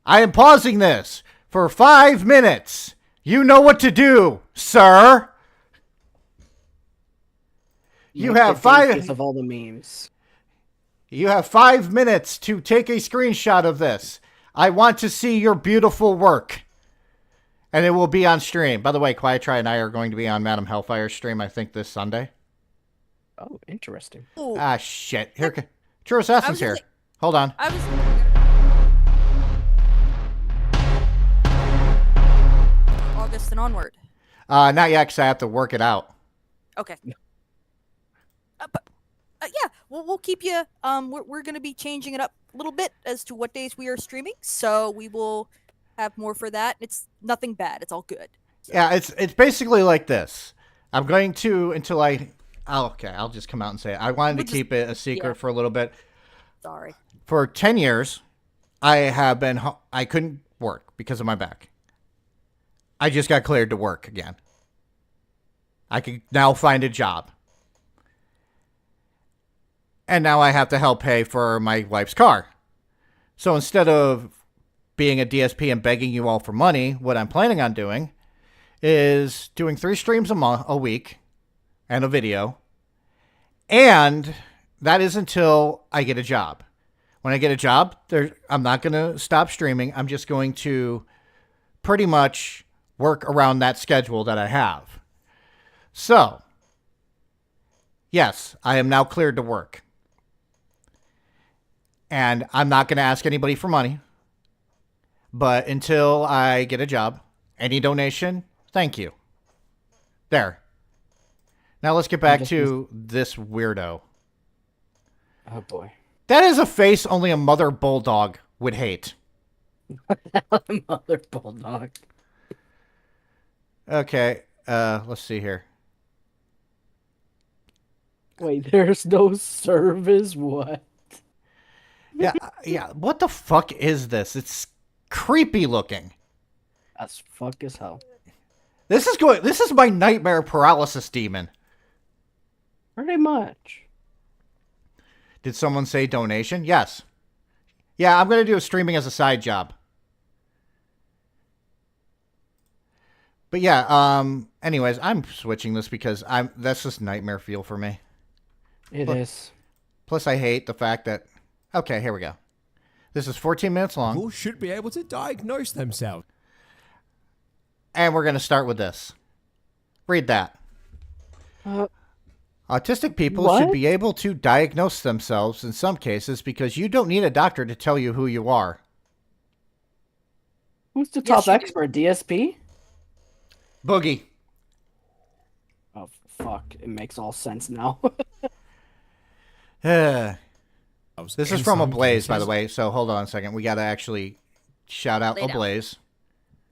S2: I am pausing this for 5 minutes. You know what to do, sir. You have 5
S3: of all the memes.
S2: You have 5 minutes to take a screenshot of this. I want to see your beautiful work. And it will be on stream. By the way, Quiet Try and I are going to be on Madam Hellfire's stream, I think, this Sunday.
S3: Oh, interesting.
S4: Ooh.
S2: Ah, shit. Here, True Assassin's here. Hold on.
S4: August and onward.
S2: Not yet, because I have to work it out.
S4: Okay. Yeah, we'll keep you. We're going to be changing it up a little bit as to what days we are streaming, so we will have more for that. It's nothing bad. It's all good. So.
S2: Yeah, it's basically like this. I'm going to I'll just come out and say it. I wanted to keep it a secret for a little bit.
S4: Sorry.
S2: For 10 years, I couldn't work because of my back. I just got cleared to work again. I can now find a job. And now I have to help pay for my wife's car. So instead of being a DSP and begging you all for money, what I'm planning on doing is doing 3 streams a week and a video. And that is until I get a job. When I get a job, I'm not going to stop streaming. I'm just going to pretty much work around that schedule that I have. So, yes, I am now cleared to work. And I'm not going to ask anybody for money. But until I get a job, any donation, thank you. There. Now let's get back to this weirdo.
S3: Oh boy.
S2: That is a face only a mother bulldog would hate.
S3: Mother bulldog.
S2: Okay, let's see here.
S3: Wait, there's no service? What?
S2: Yeah. What the fuck is this? It's creepy looking.
S3: That's fuck as hell.
S2: This is my nightmare paralysis demon.
S3: Pretty much.
S2: Did someone say donation? Yes. Yeah, I'm going to do a streaming as a side job. But yeah, anyways, I'm switching this because that's just nightmare feel for me.
S3: It is.
S2: Plus I hate the fact that okay, here we go. This is 14 minutes long.
S14: People should be able to diagnose themselves.
S2: And we're going to start with this. Read that. Autistic people should be able to diagnose themselves in some cases because you don't need a doctor to tell you who you are.
S3: Who's the top expert? DSP?
S2: Boogie.
S3: Oh, fuck. It makes all sense now.
S2: This is from Ablaze, by the way, so hold on a second. We got to actually shout out Ablaze.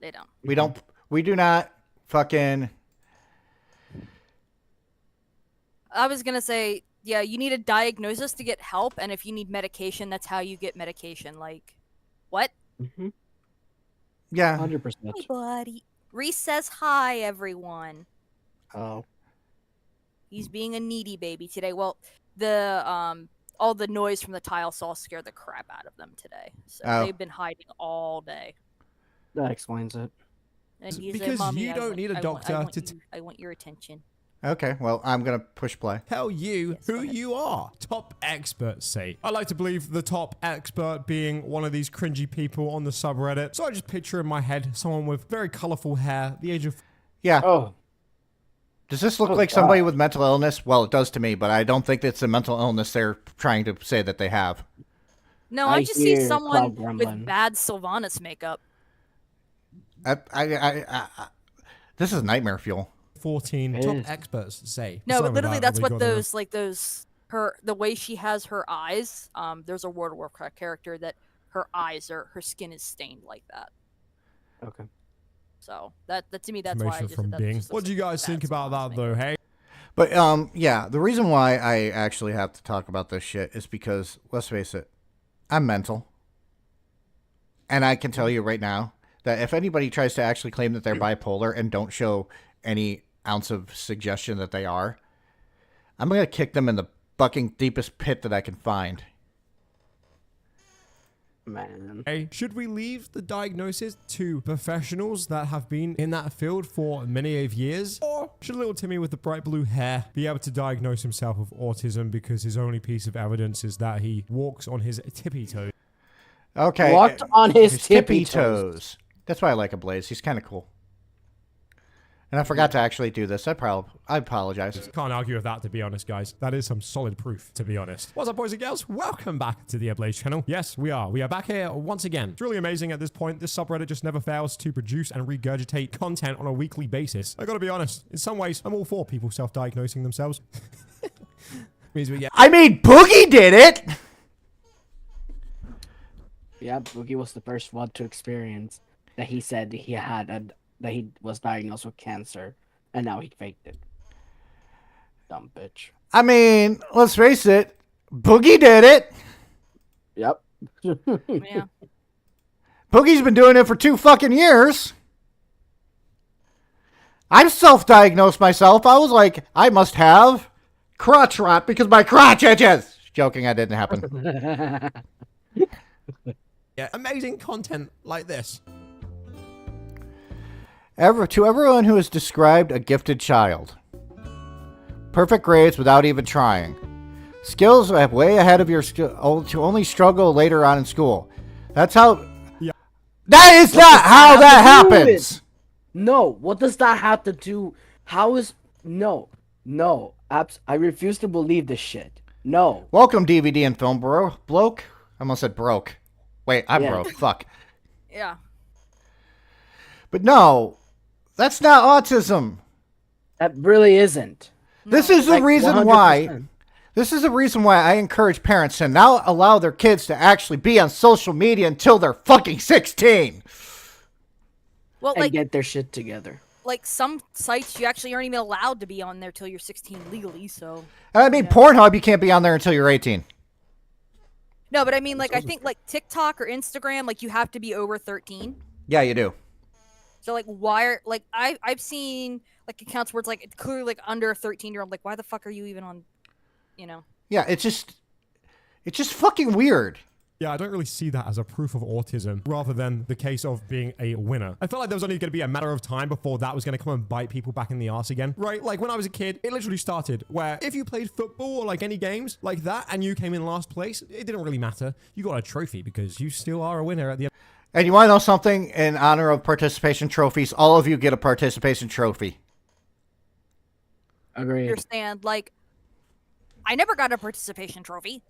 S4: They don't.
S2: We do not fucking...
S4: I was going to say, Yeah, you need a diagnosis to get help, and if you need medication, that's how you get medication. Like, what?
S2: Yeah.
S3: 100%.
S4: Hey, buddy. Reese says hi, everyone.
S3: Oh.
S4: He's being a needy baby today. Well, the all the noise from the tile saw scared the crap out of them today. So
S2: Oh.
S4: they've been hiding all day.
S3: That explains it.
S4: And he's
S14: Because
S4: Mommy,
S14: you don't need a doctor
S4: I want your attention.
S2: Okay, well, I'm gonna push play.
S14: Tell you who you are. Top experts say. I like to believe the top expert being one of these cringy people on the subreddit. So I just picture in my head someone with very colorful hair, the age of...
S2: Yeah.
S3: Oh.
S2: Does this look like somebody with mental illness? Well, it does to me, but I don't think it's a mental illness they're trying to say that they have.
S4: No, I just see
S3: hear
S4: someone
S3: Cloud grumbling.
S4: with bad Sylvanas makeup.
S2: This is nightmare fuel.
S14: 14
S3: It
S14: top
S3: is.
S14: experts say.
S4: No,
S14: Sorry
S4: but literally
S14: about that,
S4: that's
S14: we
S4: what
S14: got there.
S4: those like those her the way she has her eyes. There's a World of Warcraft character that her eyes are her skin is stained like that.
S3: Okay.
S4: So that to me that's why I
S14: Information
S4: just
S14: from
S4: said that
S14: Bing.
S4: just
S14: What do you guys think about that though, hey?
S2: But yeah, the reason why I actually have to talk about this shit is because, let's face it, I'm mental. And I can tell you right now that if anybody tries to actually claim that they're bipolar and don't show any ounce of suggestion that they are, I'm going to kick them in the fucking deepest pit that I can find.
S3: Man.
S14: Hey, should we leave the diagnosis to professionals that have been in that field for many of years? Or should little Timmy with the bright blue hair be able to diagnose himself with autism because his only piece of evidence is that he walks on his tippy toes?
S2: Okay.
S3: Walked on his tippy toes.
S2: That's why I like Ablaze. He's kind of cool. And I forgot to actually do this. I apologize.
S14: Can't argue with that, to be honest, guys. That is some solid proof, to be honest. What's up, boys and girls? Welcome back to the Ablaze channel. Yes, we are. We are back here once again. It's really amazing at this point. This subreddit just never fails to produce and regurgitate content on a weekly basis. I gotta be honest. In some ways, I'm all for people self-diagnosing themselves. Means we get...
S2: I mean, Boogie did it!
S3: Yeah, Boogie was the first one to experience that he said he had that he was diagnosed with cancer, and now he faked it. Dumb bitch.
S2: I mean, let's face it, Boogie did it.
S3: Yep.
S4: Yeah.
S2: Boogie's been doing it for 2 fucking years. I've self-diagnosed myself. I was like, I must have crotch rot because my crotch itches. Joking, that didn't happen.
S14: Yeah, amazing content like this.
S2: To everyone who has described a gifted child. Perfect grades without even trying. Skills way ahead of your skill to only struggle later on in school. That's how...
S14: Yeah.
S2: That is not how that happens!
S3: No, what does that have to do? How is... No. I refuse to believe this shit. No.
S2: Welcome, DVD and film bloke. I almost said broke. Wait, I'm broke. Fuck.
S4: Yeah.
S2: But no, that's not autism.
S3: That really isn't.
S2: This is the reason why. This is the reason why I encourage parents to now allow their kids to actually be on social media until they're fucking 16.
S4: Well,
S3: And
S4: like
S3: get their shit together.
S4: like some sites you actually aren't even allowed to be on there till you're 16 legally. So.
S2: I mean, Pornhub, you can't be on there until you're 18.
S4: No, but I mean, like I think like TikTok or Instagram, like you have to be over 13.
S2: Yeah, you do.
S4: So like why are like I've seen like accounts where it's like clearly like under a 13-year-old. Like why the fuck are you even on? You know.
S2: Yeah, it's just fucking weird.
S14: Yeah, I don't really see that as a proof of autism rather than the case of being a winner. I felt like there was only going to be a matter of time before that was going to come and bite people back in the arse again, right? Like when I was a kid, it literally started where if you played football or like any games like that and you came in last place, it didn't really matter. You got a trophy because you still are a winner at the end.
S2: And you want to know something? In honor of participation trophies, all of you get a participation trophy.
S3: Agreed.
S4: Understand? Like I never got a participation trophy.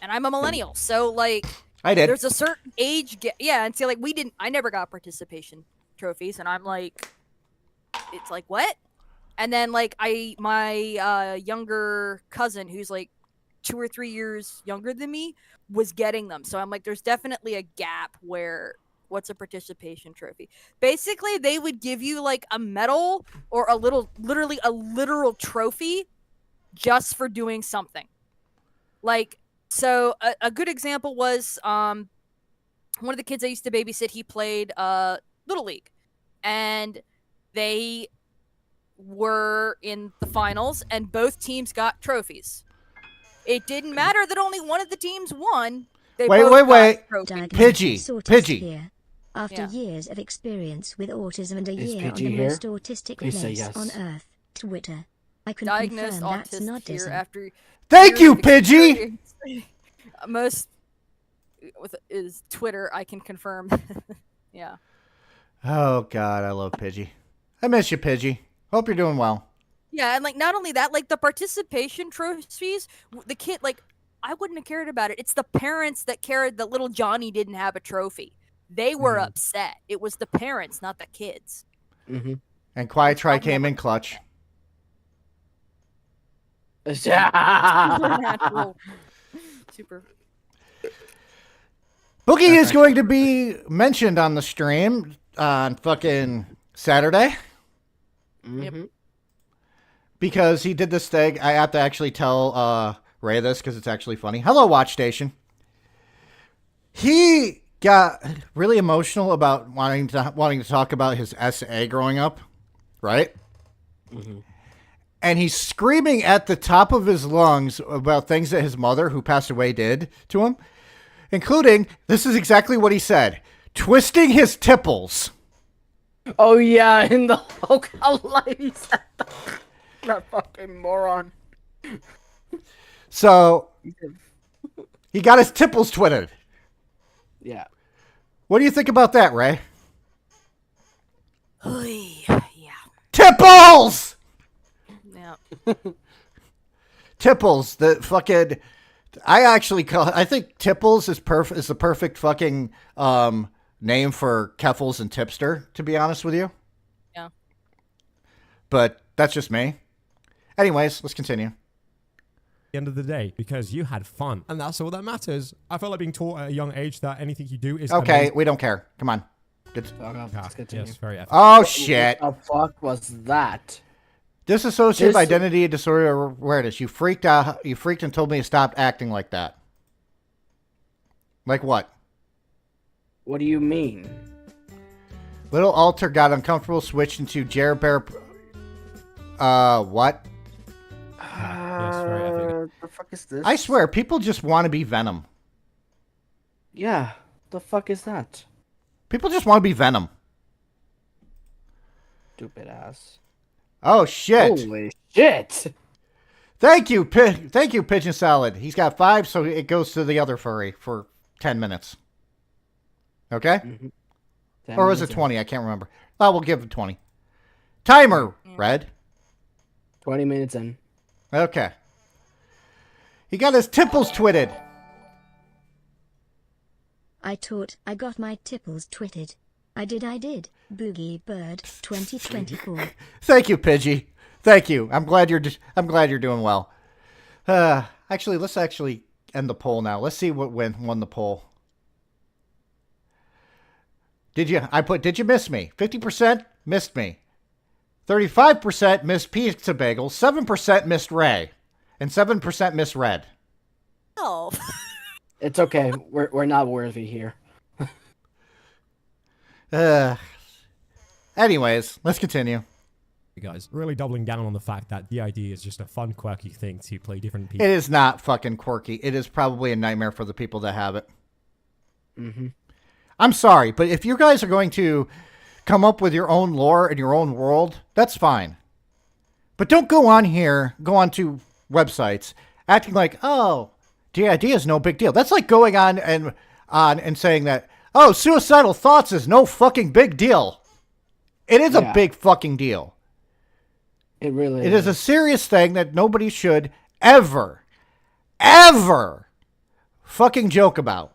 S4: And I'm a millennial, so like
S2: I did.
S4: There's a certain age, yeah, and see, like I never got participation trophies, and I'm like, it's like what? And then like my younger cousin, who's like 2 or 3 years younger than me, was getting them. So I'm like, there's definitely a gap where what's a participation trophy? Basically, they would give you like a medal or literally a literal trophy just for doing something. Like, so a good example was one of the kids I used to babysit, he played Little League. And they were in the finals, and both teams got trophies. It didn't matter that only one of the teams won. They both got trophies.
S2: Pidgey.
S1: Here. After years of experience with autism and a
S3: Is
S1: year on
S3: Pidgey
S1: the
S3: here?
S1: most autistic
S3: Please say
S1: place
S3: yes.
S1: on Earth, Twitter, I can
S4: Diagnosed
S1: confirm that's
S4: autistic
S1: not
S4: here after
S2: Thank you,
S4: years of
S2: Pidgey!
S4: experience. Most is Twitter, I can confirm. Yeah.
S2: Oh, God, I love Pidgey. I miss you, Pidgey. Hope you're doing well.
S4: Yeah, and like not only that, like the participation trophies, the kid, like I wouldn't have cared about it. It's the parents that cared that little Johnny didn't have a trophy. They were upset. It was the parents, not the kids.
S2: And Quiet Try came in clutch.
S4: Supernatural. Super.
S2: Boogie is going to be mentioned on the stream on fucking Saturday.
S3: Mm-hmm.
S2: Because he did this thing. I have to actually tell Ray this because it's actually funny. Hello, Watch Station. He got really emotional about wanting to talk about his SA growing up, right?
S3: Mm-hmm.
S2: And he's screaming at the top of his lungs about things that his mother, who passed away, did to him, including, this is exactly what he said, twisting his tipples.
S3: Oh yeah, in the local life he said that fucking moron.
S2: So he got his tipples twitted.
S3: Yeah.
S2: What do you think about that, Ray?
S4: Yeah.
S2: Tipples!
S4: Yeah.
S2: Tipples, the fucking... I think Tipples is the perfect fucking name for Keffels and Tipster, to be honest with you.
S4: Yeah.
S2: But that's just me. Anyways, let's continue.
S14: The end of the day, because you had fun, and that's all that matters. I felt like being taught at a young age that anything you do is
S2: Okay,
S14: amazing.
S2: we don't care. Come on.
S3: Let's continue.
S14: Yes, very ethical.
S2: Oh, shit.
S3: What the fuck was that?
S2: Dissociative identity disorder awareness. You freaked out. You freaked and told me to stop acting like that. Like what?
S3: What do you mean?
S2: Little Alter got uncomfortable, switched into Jer Bear. What?
S3: The fuck is this?
S2: I swear, people just want to be Venom.
S3: Yeah, the fuck is that?
S2: People just want to be Venom.
S3: Stupid ass.
S2: Oh shit!
S3: Holy shit!
S2: Thank you, Pigeon Salad. He's got 5, so it goes to the other furry for 10 minutes. Okay?
S3: Mm-hmm.
S2: Or was it 20? I can't remember. Oh, we'll give it 20. Timer, Red.
S3: 20 minutes in.
S2: Okay. He got his tipples twitted.
S1: I got my tipples twitted. I did. Boogie Bird 2024.
S2: Thank you, Pidgey. Thank you. I'm glad you're doing well. Actually, let's actually end the poll now. Let's see what won the poll. Did you miss me? 50% missed me. 35% missed Pizza Bagel. 7% missed Ray. And 7% missed Red.
S4: Oh.
S3: It's okay. We're not worthy here.
S2: Anyways, let's continue.
S14: You guys really doubling down on the fact that DID is just a fun, quirky thing to play different people.
S2: It is not fucking quirky. It is probably a nightmare for the people that have it.
S3: Mm-hmm.
S2: I'm sorry, but if you guys are going to come up with your own lore and your own world, that's fine. But don't go on to websites acting like, oh, DID is no big deal. That's like going on and saying that, oh, suicidal thoughts is no fucking big deal. It is a big fucking deal.
S3: It really
S2: is. It is a serious thing that nobody should ever fucking joke about.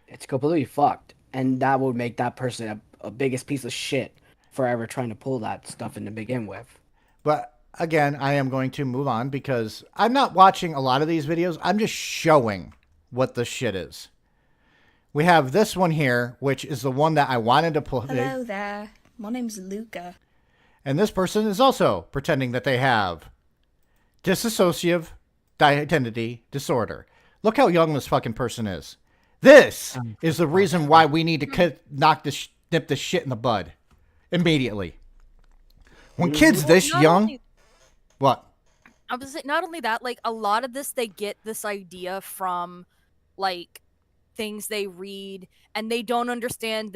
S3: It's completely fucked. And that would make that person a biggest piece of shit forever trying to pull that stuff in to begin with.
S2: But again, I am going to move on because I'm not watching a lot of these videos. I'm just showing what the shit is. We have this one here, which is the one that I wanted to play.
S15: Hello there. My name's Luca.
S2: And this person is also pretending that they have dissociative identity disorder. Look how young this fucking person is. This is the reason why we need to nip this shit in the bud immediately. When kids this young, what?
S4: I was saying, not only that, like a lot of this, they get this idea from like things they read, and they don't understand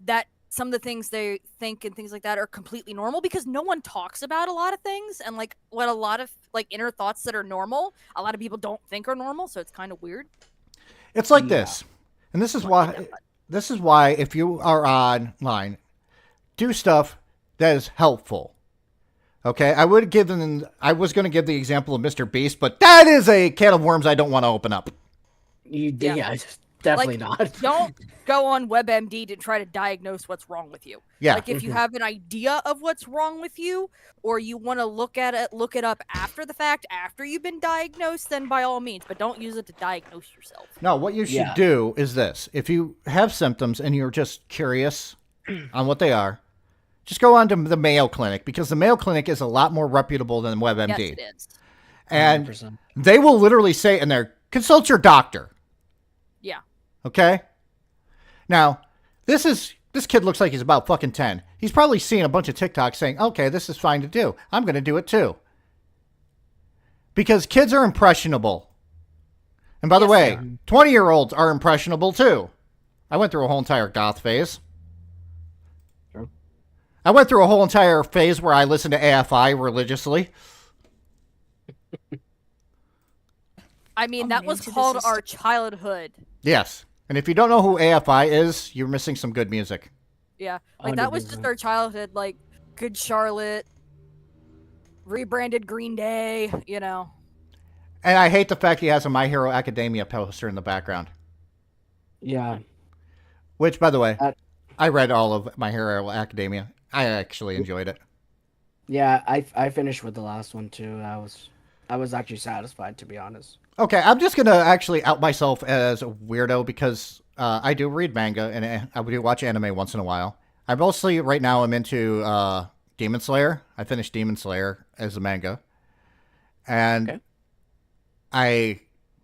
S4: that some of the things they think and things like that are completely normal because no one talks about a lot of things, and like what a lot of like inner thoughts that are normal, a lot of people don't think are normal, so it's kind of weird.
S2: It's like this, and this is why if you are online, do stuff that is helpful. Okay, I was going to give the example of Mr. Beast, but that is a can of worms I don't want to open up.
S3: Yeah, definitely not.
S4: Don't go on WebMD to try to diagnose what's wrong with you.
S2: Yeah.
S4: Like if you have an idea of what's wrong with you, or you want to look it up after the fact, after you've been diagnosed, then by all means, but don't use it to diagnose yourself.
S2: No, what you should do is this. If you have symptoms and you're just curious on what they are, just go on to the Mayo Clinic, because the Mayo Clinic is a lot more reputable than WebMD.
S4: Yes, it is.
S2: And
S3: 100%.
S2: they will literally say in there, consult your doctor.
S4: Yeah.
S2: Okay? Now, this kid looks like he's about fucking 10. He's probably seen a bunch of TikToks saying, okay, this is fine to do. I'm going to do it too. Because kids are impressionable. And by the way, 20-year-olds are impressionable too. I went through a whole entire goth phase. I went through a whole entire phase where I listened to AFI religiously.
S4: I mean, that was called our childhood.
S2: Yes. And if you don't know who AFI is, you're missing some good music.
S4: Yeah. Like, that was just our childhood. Like, Good Charlotte, rebranded Green Day, you know.
S2: And I hate the fact he has a My Hero Academia poster in the background.
S3: Yeah.
S2: Which, by the way, I read all of My Hero Academia. I actually enjoyed it.
S3: Yeah, I finished with the last one too. I was actually satisfied, to be honest.
S2: Okay, I'm just gonna actually out myself as a weirdo because I do read manga and I do watch anime once in a while. I mostly right now I'm into Demon Slayer. I finished Demon Slayer as a manga, and my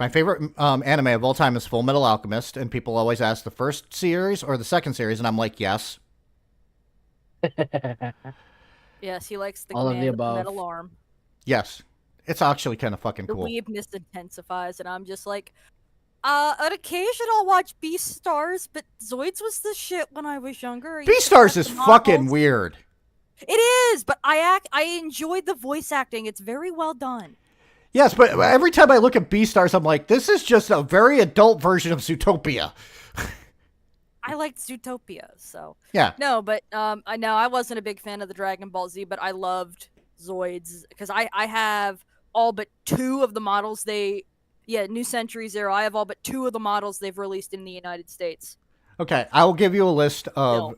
S2: favorite anime of all time is Full Metal Alchemist. And people always ask the first series or the second series, and I'm like, yes.
S4: Yes, he likes the
S3: All of
S4: command
S3: the
S4: of the
S3: above.
S4: metal arm.
S2: Yes. It's actually kind of fucking
S4: The
S2: cool.
S4: weebness intensifies, and I'm just like, on occasion I'll watch Beastars, but Zoids was the shit when I was younger.
S2: Beastars is fucking weird.
S4: It is, but I enjoyed the voice acting. It's very well done.
S2: Yes, but every time I look at Beastars, I'm like, this is just a very adult version of Zootopia.
S4: I liked Zootopia, so
S2: Yeah.
S4: No, but I know I wasn't a big fan of the Dragon Ball Z, but I loved Zoids because I have all but 2 of the models New Century Zero. I have all but 2 of the models they've released in the United States.
S2: Okay, I will give you a list of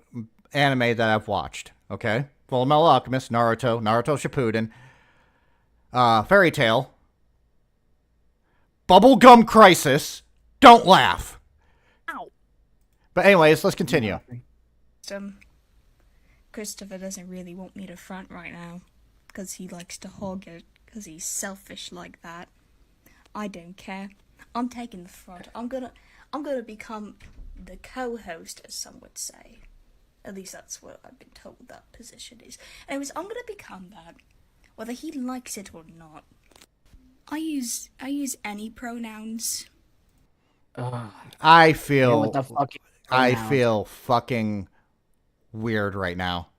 S2: anime that I've watched. Okay, Full Metal Alchemist, Naruto Shippuden, Fairy Tail, Bubblegum Crisis. Don't laugh.
S4: Ow.
S2: But anyways, let's continue.
S15: Christopher doesn't really want me to front right now because he likes to hog it because he's selfish like that. I don't care. I'm taking the front. I'm gonna become the co-host, as some would say. At least that's what I've been told that position is. Anyways, I'm gonna become that, whether he likes it or not. I use any pronouns.
S2: I feel
S3: what the fuck is
S2: I
S3: pronouns?
S2: feel fucking weird right now.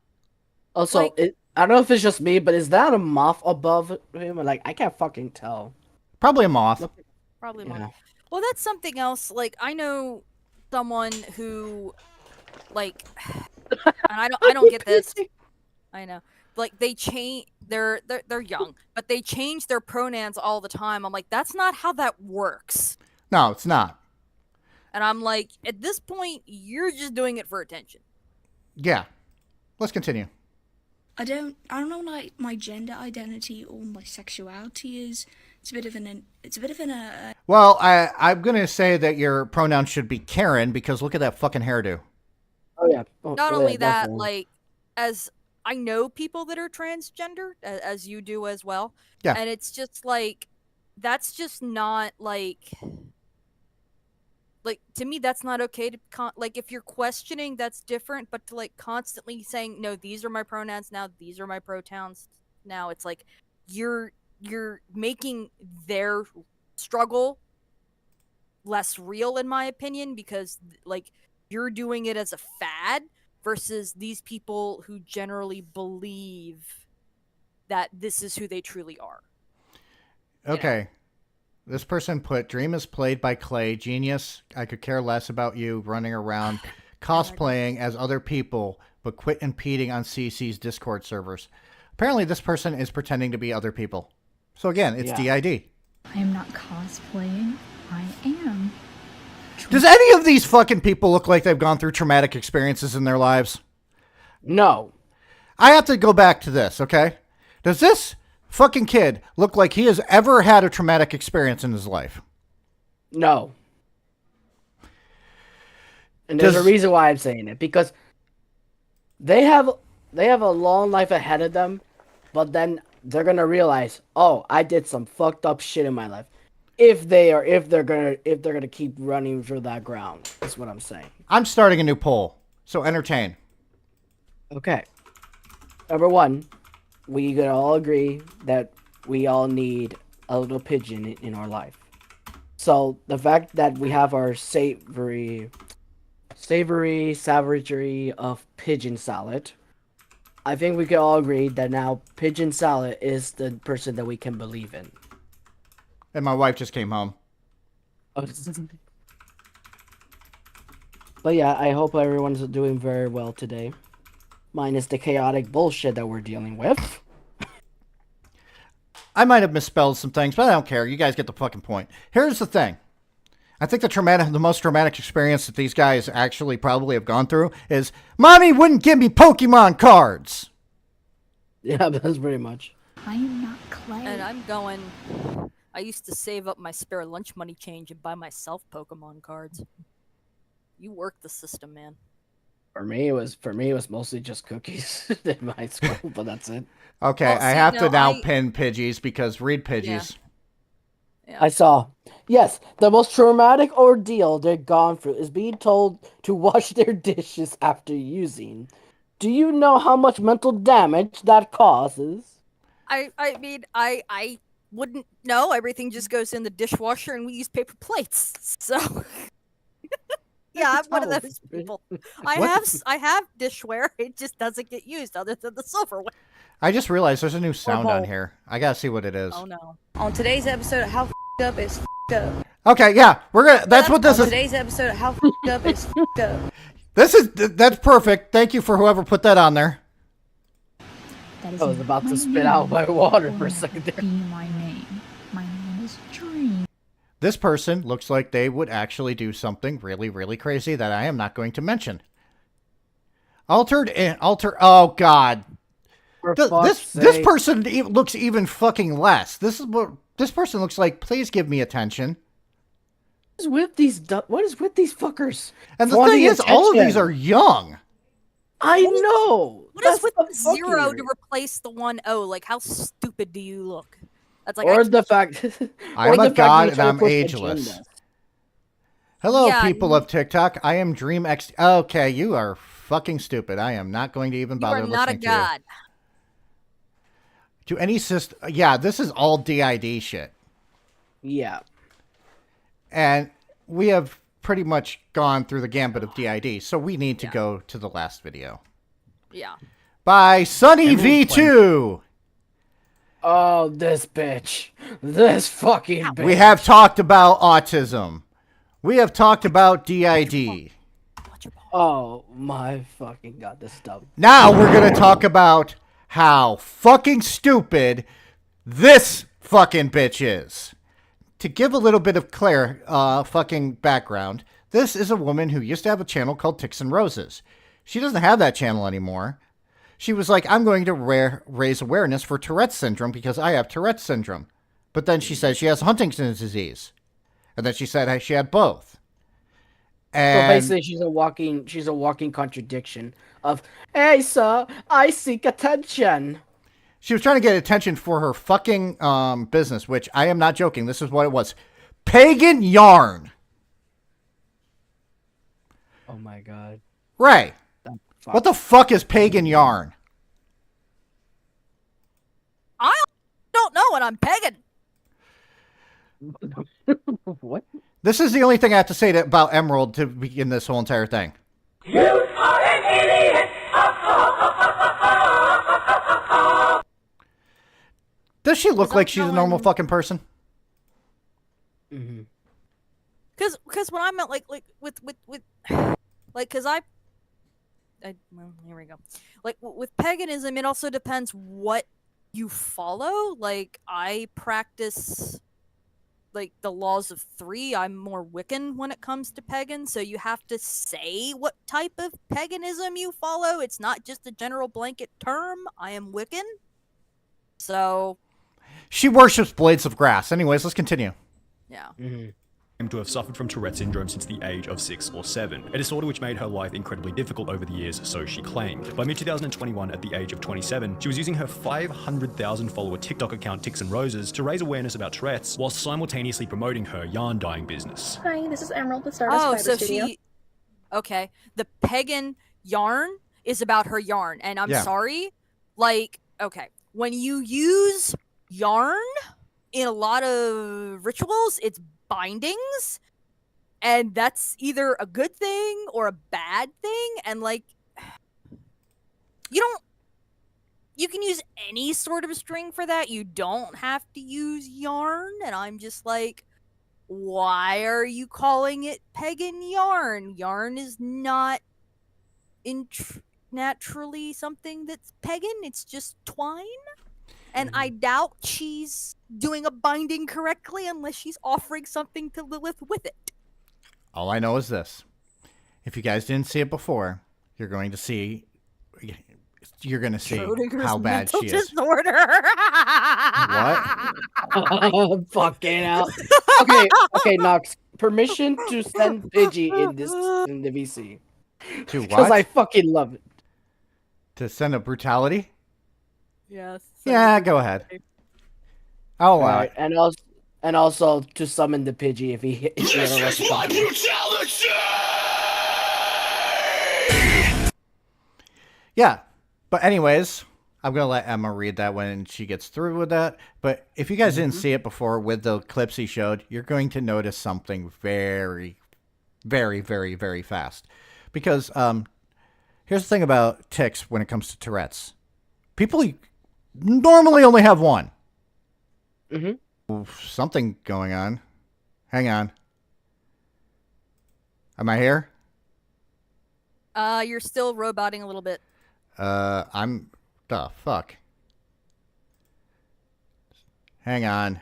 S3: Also, I don't know if it's just me, but is that a moth above him? Like, I can't fucking tell.
S2: Probably a moth.
S4: Probably
S3: Yeah.
S4: more. Well, that's something else. Like, I know someone who, like, and I don't get this. I know. Like, they change. They're young, but they change their pronouns all the time. I'm like, that's not how that works.
S2: No, it's not.
S4: And I'm like, at this point, you're just doing it for attention.
S2: Yeah. Let's continue.
S15: I don't know like my gender identity or my sexuality is. It's a bit of an
S2: Well, I'm gonna say that your pronoun should be Karen because look at that fucking hairdo.
S3: Oh yeah.
S4: Not only that, like, as I know people that are transgender, as you do as well.
S2: Yeah.
S4: And it's just like, that's just not like to me that's not okay to like, if you're questioning, that's different, but to like constantly saying, no, these are my pronouns now, these are my pronouns now, it's like you're making their struggle less real, in my opinion, because like you're doing it as a fad versus these people who generally believe that this is who they truly are.
S2: Okay. This person put, Dream is played by Clay. Genius. I could care less about you running around cosplaying as other people, but quit impeding on CC's Discord servers. Apparently this person is pretending to be other people. So again, it's DID.
S16: I am not cosplaying. I am.
S2: Does any of these fucking people look like they've gone through traumatic experiences in their lives?
S3: No.
S2: I have to go back to this, okay? Does this fucking kid look like he has ever had a traumatic experience in his life?
S3: No. And there's a reason why I'm saying it, because they have a long life ahead of them, but then they're gonna realize, oh, I did some fucked up shit in my life. If they're gonna keep running through that ground, is what I'm saying.
S2: I'm starting a new poll, so entertain.
S3: Okay. Number one, we could all agree that we all need a little pigeon in our life. So the fact that we have our savory savagery of pigeon salad, I think we can all agree that now pigeon salad is the person that we can believe in.
S2: And my wife just came home.
S3: But yeah, I hope everyone's doing very well today. Minus the chaotic bullshit that we're dealing with.
S2: I might have misspelled some things, but I don't care. You guys get the fucking point. Here's the thing. I think the most traumatic experience that these guys actually probably have gone through is, Mommy wouldn't give me Pokemon cards.
S3: Yeah, that's pretty much.
S16: I am not Clay.
S4: And I'm going, I used to save up my spare lunch money change and buy myself Pokemon cards. You work the system, man.
S3: For me, it was mostly just cookies in my school, but that's it.
S2: Okay, I have to now pin Pidgeys because read Pidgeys.
S3: Yeah. I saw. Yes, the most traumatic ordeal they've gone through is being told to wash their dishes after using. Do you know how much mental damage that causes?
S4: I mean, I wouldn't know. Everything just goes in the dishwasher and we use paper plates. So yeah, I'm one of those people. I have dishware. It just doesn't get used other than the silverware.
S2: I just realized there's a new sound on here. I gotta see what it is.
S4: Oh no.
S11: On today's episode, how f***ed up is f***ed up.
S2: Okay, yeah, we're gonna. That's what this is.
S11: Today's episode, how f***ed up is f***ed up.
S2: That's perfect. Thank you for whoever put that on there.
S3: I was about to spit out my water for a second there.
S16: My name. My name is Dream.
S2: This person looks like they would actually do something really, really crazy that I am not going to mention. Oh God. This person looks even fucking less. This person looks like, please give me attention.
S3: What is with these fuckers?
S2: And the thing is, all of these are young.
S3: I know.
S4: What is with the 0 to replace the 1 O? Like, how stupid do you look? That's like,
S3: or the fact
S2: I'm a god and I'm ageless. Hello, people of TikTok. I am Dream X. Okay, you are fucking stupid. I am not going to even bother listening to you.
S4: You are not a god.
S2: To any system, yeah, this is all DID shit.
S3: Yeah.
S2: And we have pretty much gone through the gambit of DID, so we need to go to the last video.
S4: Yeah.
S2: By Sunny V2.
S3: Oh, this bitch. This fucking bitch.
S2: We have talked about autism. We have talked about DID.
S3: Oh my fucking god, this stuff.
S2: Now we're going to talk about how fucking stupid this fucking bitch is. To give a little bit of fucking background, this is a woman who used to have a channel called Ticks and Roses. She doesn't have that channel anymore. She was like, I'm going to raise awareness for Tourette's syndrome because I have Tourette's syndrome. But then she said she has Huntington's disease. And then she said she had both. And
S3: So basically, she's a walking contradiction of, "Hey, sir, I seek attention."
S2: she was trying to get attention for her fucking business, which I am not joking. This is what it was. Pagan yarn.
S3: Oh my god.
S2: Ray, what the fuck is pagan yarn?
S4: I don't know, and I'm pagan.
S3: What?
S2: This is the only thing I have to say about Emerald to begin this whole entire thing.
S10: You are an idiot!
S2: Does she look like she's a normal fucking person?
S3: Mm-hmm.
S4: Because when I meant like with like because well, here we go. Like with paganism, it also depends what you follow. Like I practice like the laws of three. I'm more Wiccan when it comes to pagan, so you have to say what type of paganism you follow. It's not just a general blanket term. I am Wiccan. So
S2: She worships blades of grass. Anyways, let's continue.
S4: yeah.
S14: To have suffered from Tourette syndrome since the age of 6 or 7, a disorder which made her life incredibly difficult over the years, so she claimed. By mid-2021, at the age of 27, she was using her 500,000 follower TikTok account Ticks and Roses to raise awareness about Tourette's, while simultaneously promoting her yarn dyeing business.
S17: Hi, this is Emerald with Stardust
S4: Oh,
S17: Fiber
S4: so
S17: Studio.
S4: okay. The pagan yarn is about her yarn, and I'm
S2: Yeah.
S4: sorry. Like, okay, when you use yarn in a lot of rituals, it's bindings, and that's either a good thing or a bad thing. And like, you can use any sort of string for that. You don't have to use yarn. And I'm just like, why are you calling it pagan yarn? Yarn is not naturally something that's pagan. It's just twine. And I doubt she's doing a binding correctly unless she's offering something to Lilith with it.
S2: All I know is this. If you guys didn't see it before, you're going to see
S4: Schrodinger's
S2: how bad
S4: mental
S2: she is.
S4: disorder.
S2: What?
S3: Fucking hell. Okay, Nox. Permission to send Pidgey in the VC.
S2: To
S3: Because
S2: what?
S3: I fucking love it.
S2: To send a brutality?
S4: Yes.
S2: Yeah, go ahead. I'll allow
S3: Alright,
S2: it.
S3: and also to summon the Pidgey if he ever wants to come to me.
S2: Yeah. But anyways, I'm going to let Emma read that when she gets through with that. But if you guys didn't see it before with the clips he showed, you're going to notice something very, very, very, very fast. Because here's the thing about tics when it comes to Tourette's. People normally only have one. Something going on. Hang on. Am I here?
S4: You're still roboting a little bit.
S2: I'm... The fuck? Hang on.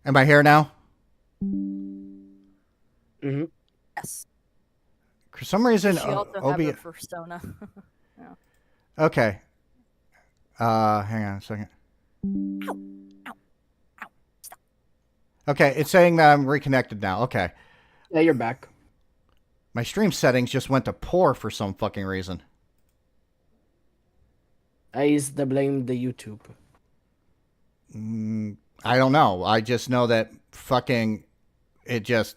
S2: Am I here now?
S4: Yes.
S2: For some reason,
S4: She also have
S2: Obi...
S4: a persona. Yeah.
S2: Okay. Hang on a second. Okay, it's saying that I'm reconnected now. Okay.
S3: Yeah, you're back.
S2: My stream settings just went to poor for some fucking reason.
S3: I used to blame the YouTube.
S2: I don't know. I just know that it just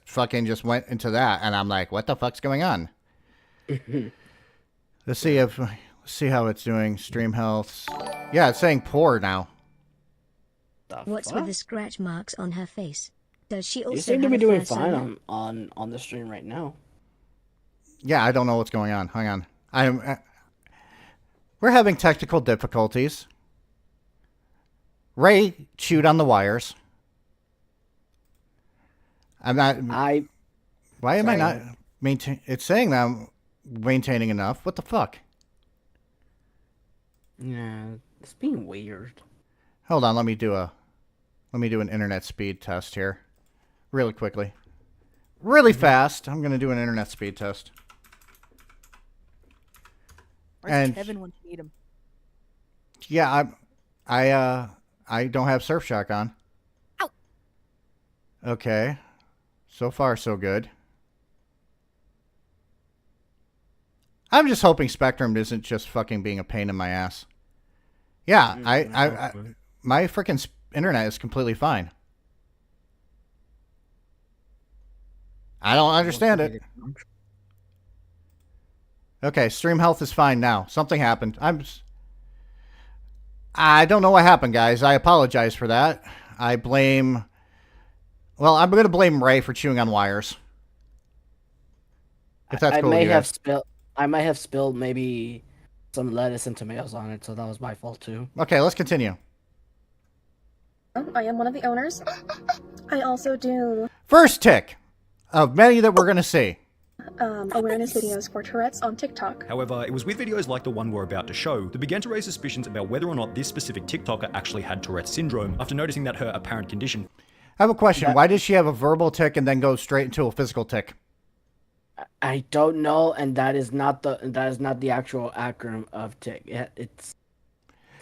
S2: went into that, and I'm like, what the fuck's going on? Let's see how it's doing. Stream health. Yeah, it's saying poor now.
S1: What's with the scratch marks on her face? Does she also
S3: You seem to
S1: have
S3: be
S1: a
S3: doing
S1: persona?
S3: fine on the stream right now.
S2: Yeah, I don't know what's going on. Hang on. We're having technical difficulties. Ray chewed on the wires. I'm not. Why am I not maintain? It's saying that I'm maintaining enough. What the fuck?
S3: Yeah, it's being weird.
S2: Hold on. Let me do an internet speed test here, really quickly, really fast. I'm gonna do an internet speed test.
S4: Where's Kevin when you need him?
S2: Yeah, I don't have Surfshock on.
S4: Ow.
S2: Okay. So far, so good. I'm just hoping Spectrum isn't just fucking being a pain in my ass. Yeah, my freaking internet is completely fine. I don't understand it. Okay, stream health is fine now. Something happened. I don't know what happened, guys. I apologize for that. I'm going to blame Ray for chewing on wires. If that's cool with you guys.
S3: I might have spilled maybe some lettuce and tomatoes on it, so that was my fault too.
S2: Okay, let's continue.
S17: I am one of the owners. I also do
S2: First tick of many that we're going to see.
S17: awareness videos for Tourette's on TikTok.
S18: However, it was with videos like the one we're about to show that began to raise suspicions about whether or not this specific TikToker actually had Tourette's syndrome after noticing that her apparent condition.
S2: I have a question. Why does she have a verbal tick and then go straight into a physical tick?
S3: I don't know, and that is not the actual acronym of tick. It's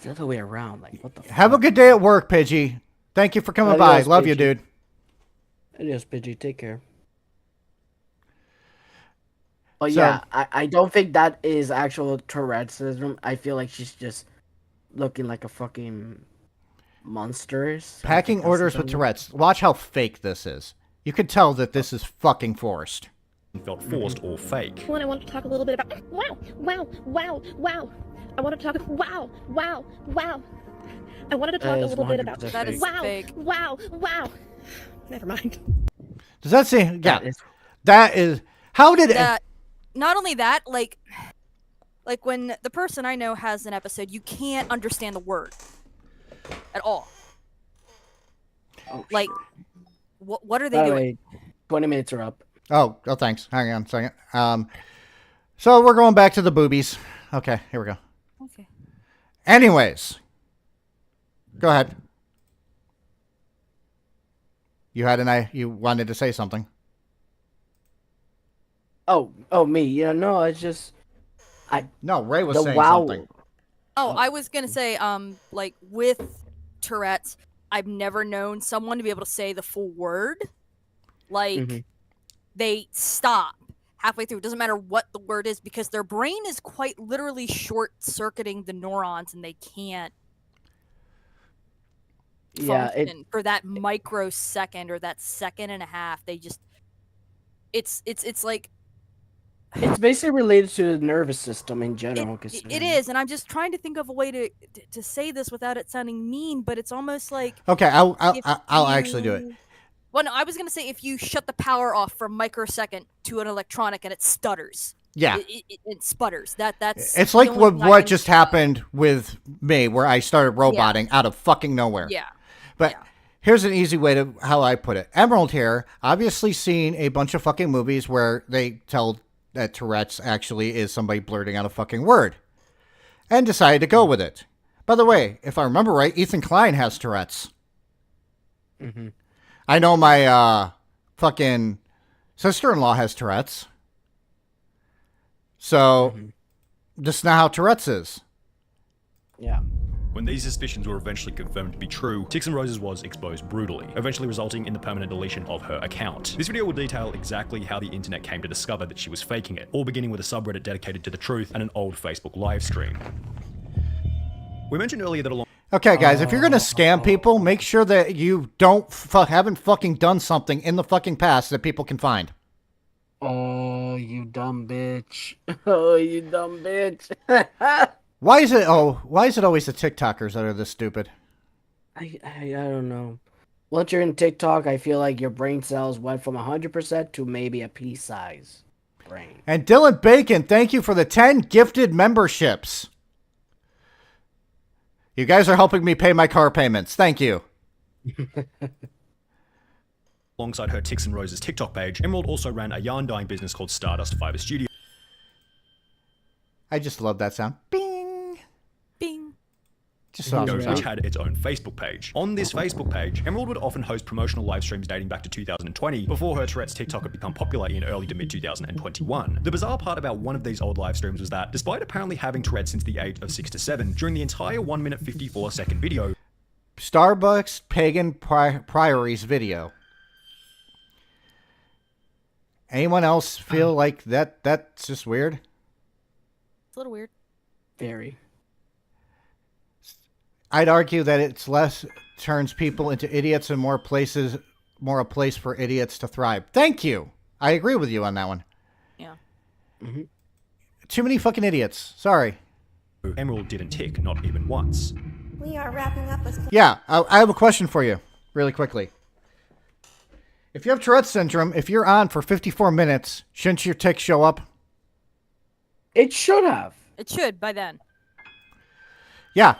S3: the other way around. Like, what the fuck?
S2: Have a good day at work, Pidgey. Thank you for coming by. Love you, dude.
S3: Adios, Pidgey. Take care. But yeah, I don't think that is actual Tourette's syndrome. I feel like she's just looking like a fucking monster.
S2: Packing orders with Tourette's. Watch how fake this is. You can tell that this is fucking forced.
S18: Felt forced or fake.
S17: Well, I want to talk a little bit about wow. I want to talk wow. I wanted to talk a little bit about
S4: that is fake.
S17: Wow. Never mind.
S2: Does that seem? Yeah. That is. How did it?
S4: Not only that, like when the person I know has an episode, you can't understand the word at all.
S3: Oh,
S4: like, what are they doing?
S3: 20 minutes are up.
S2: Oh, thanks. Hang on a second. So we're going back to the boobies. Okay, here we go.
S4: Okay.
S2: Anyways, go ahead. You wanted to say something.
S3: Oh, me. Yeah, no, it's just
S2: No, Ray was saying something.
S4: Oh, I was gonna say, like with Tourette's, I've never known someone to be able to say the full word. Like, they stop halfway through. It doesn't matter what the word is because their brain is quite literally short-circuiting the neurons, and they can't function for that microsecond or that second and a half. They just, it's like.
S3: It's basically related to the nervous system in general.
S4: It is, and I'm just trying to think of a way to say this without it sounding mean, but it's almost like.
S2: Okay, I'll actually do it.
S4: Well, no, I was gonna say if you shut the power off for a microsecond to an electronic and it stutters.
S2: Yeah,
S4: it sputters. That's.
S2: It's like what just happened with me, where I started roboting out of fucking nowhere.
S4: Yeah.
S2: But here's an easy way to how I put it. Emerald here, obviously seen a bunch of fucking movies where they tell that Tourette's actually is somebody blurting out a fucking word, and decided to go with it. By the way, if I remember right, Ethan Klein has Tourette's. I know my fucking sister-in-law has Tourette's. So, just not how Tourette's is.
S3: Yeah.
S18: When these suspicions were eventually confirmed to be true, Tix and Roses was exposed brutally, eventually resulting in the permanent deletion of her account. This video will detail exactly how the internet came to discover that she was faking it, all beginning with a subreddit dedicated to the truth and an old Facebook livestream. We mentioned earlier that along.
S2: Okay, guys, if you're gonna scam people, make sure that you haven't fucking done something in the fucking past that people can find.
S3: Oh, you dumb bitch! Oh, you dumb bitch!
S2: Why is it always the TikTokers that are this stupid?
S3: I don't know. Once you're in TikTok, I feel like your brain cells went from 100% to maybe a pea size brain.
S2: And Dylan Bacon, thank you for the 10 gifted memberships. You guys are helping me pay my car payments. Thank you.
S18: Alongside her Tix and Roses TikTok page, Emerald also ran a yarn dyeing business called Stardust Fiber Studio.
S2: I just love that sound. Bing.
S4: Bing.
S2: Just saw
S18: video,
S2: some
S18: which
S2: stuff.
S18: had its own Facebook page. On this Facebook page, Emerald would often host promotional live streams dating back to 2020, before her Tourette's TikTok had become popular in early to mid 2021. The bizarre part about one of these old live streams was that, despite apparently having Tourette's since the age of 6 to 7, during the entire 1 minute 54 second video,
S2: Starbucks Pagan Priories video. Anyone else feel like that's just weird?
S4: It's a little weird.
S3: Very.
S2: I'd argue that it's less turns people into idiots and more a place for idiots to thrive. Thank you. I agree with you on that one.
S4: Yeah.
S3: Mm-hmm.
S2: Too many fucking idiots. Sorry.
S18: Emerald didn't tick, not even once.
S19: We are wrapping up with...
S2: Yeah, I have a question for you, really quickly. If you have Tourette's syndrome, if you're on for 54 minutes, shouldn't your tick show up?
S3: It should have.
S4: It should by then.
S2: Yeah.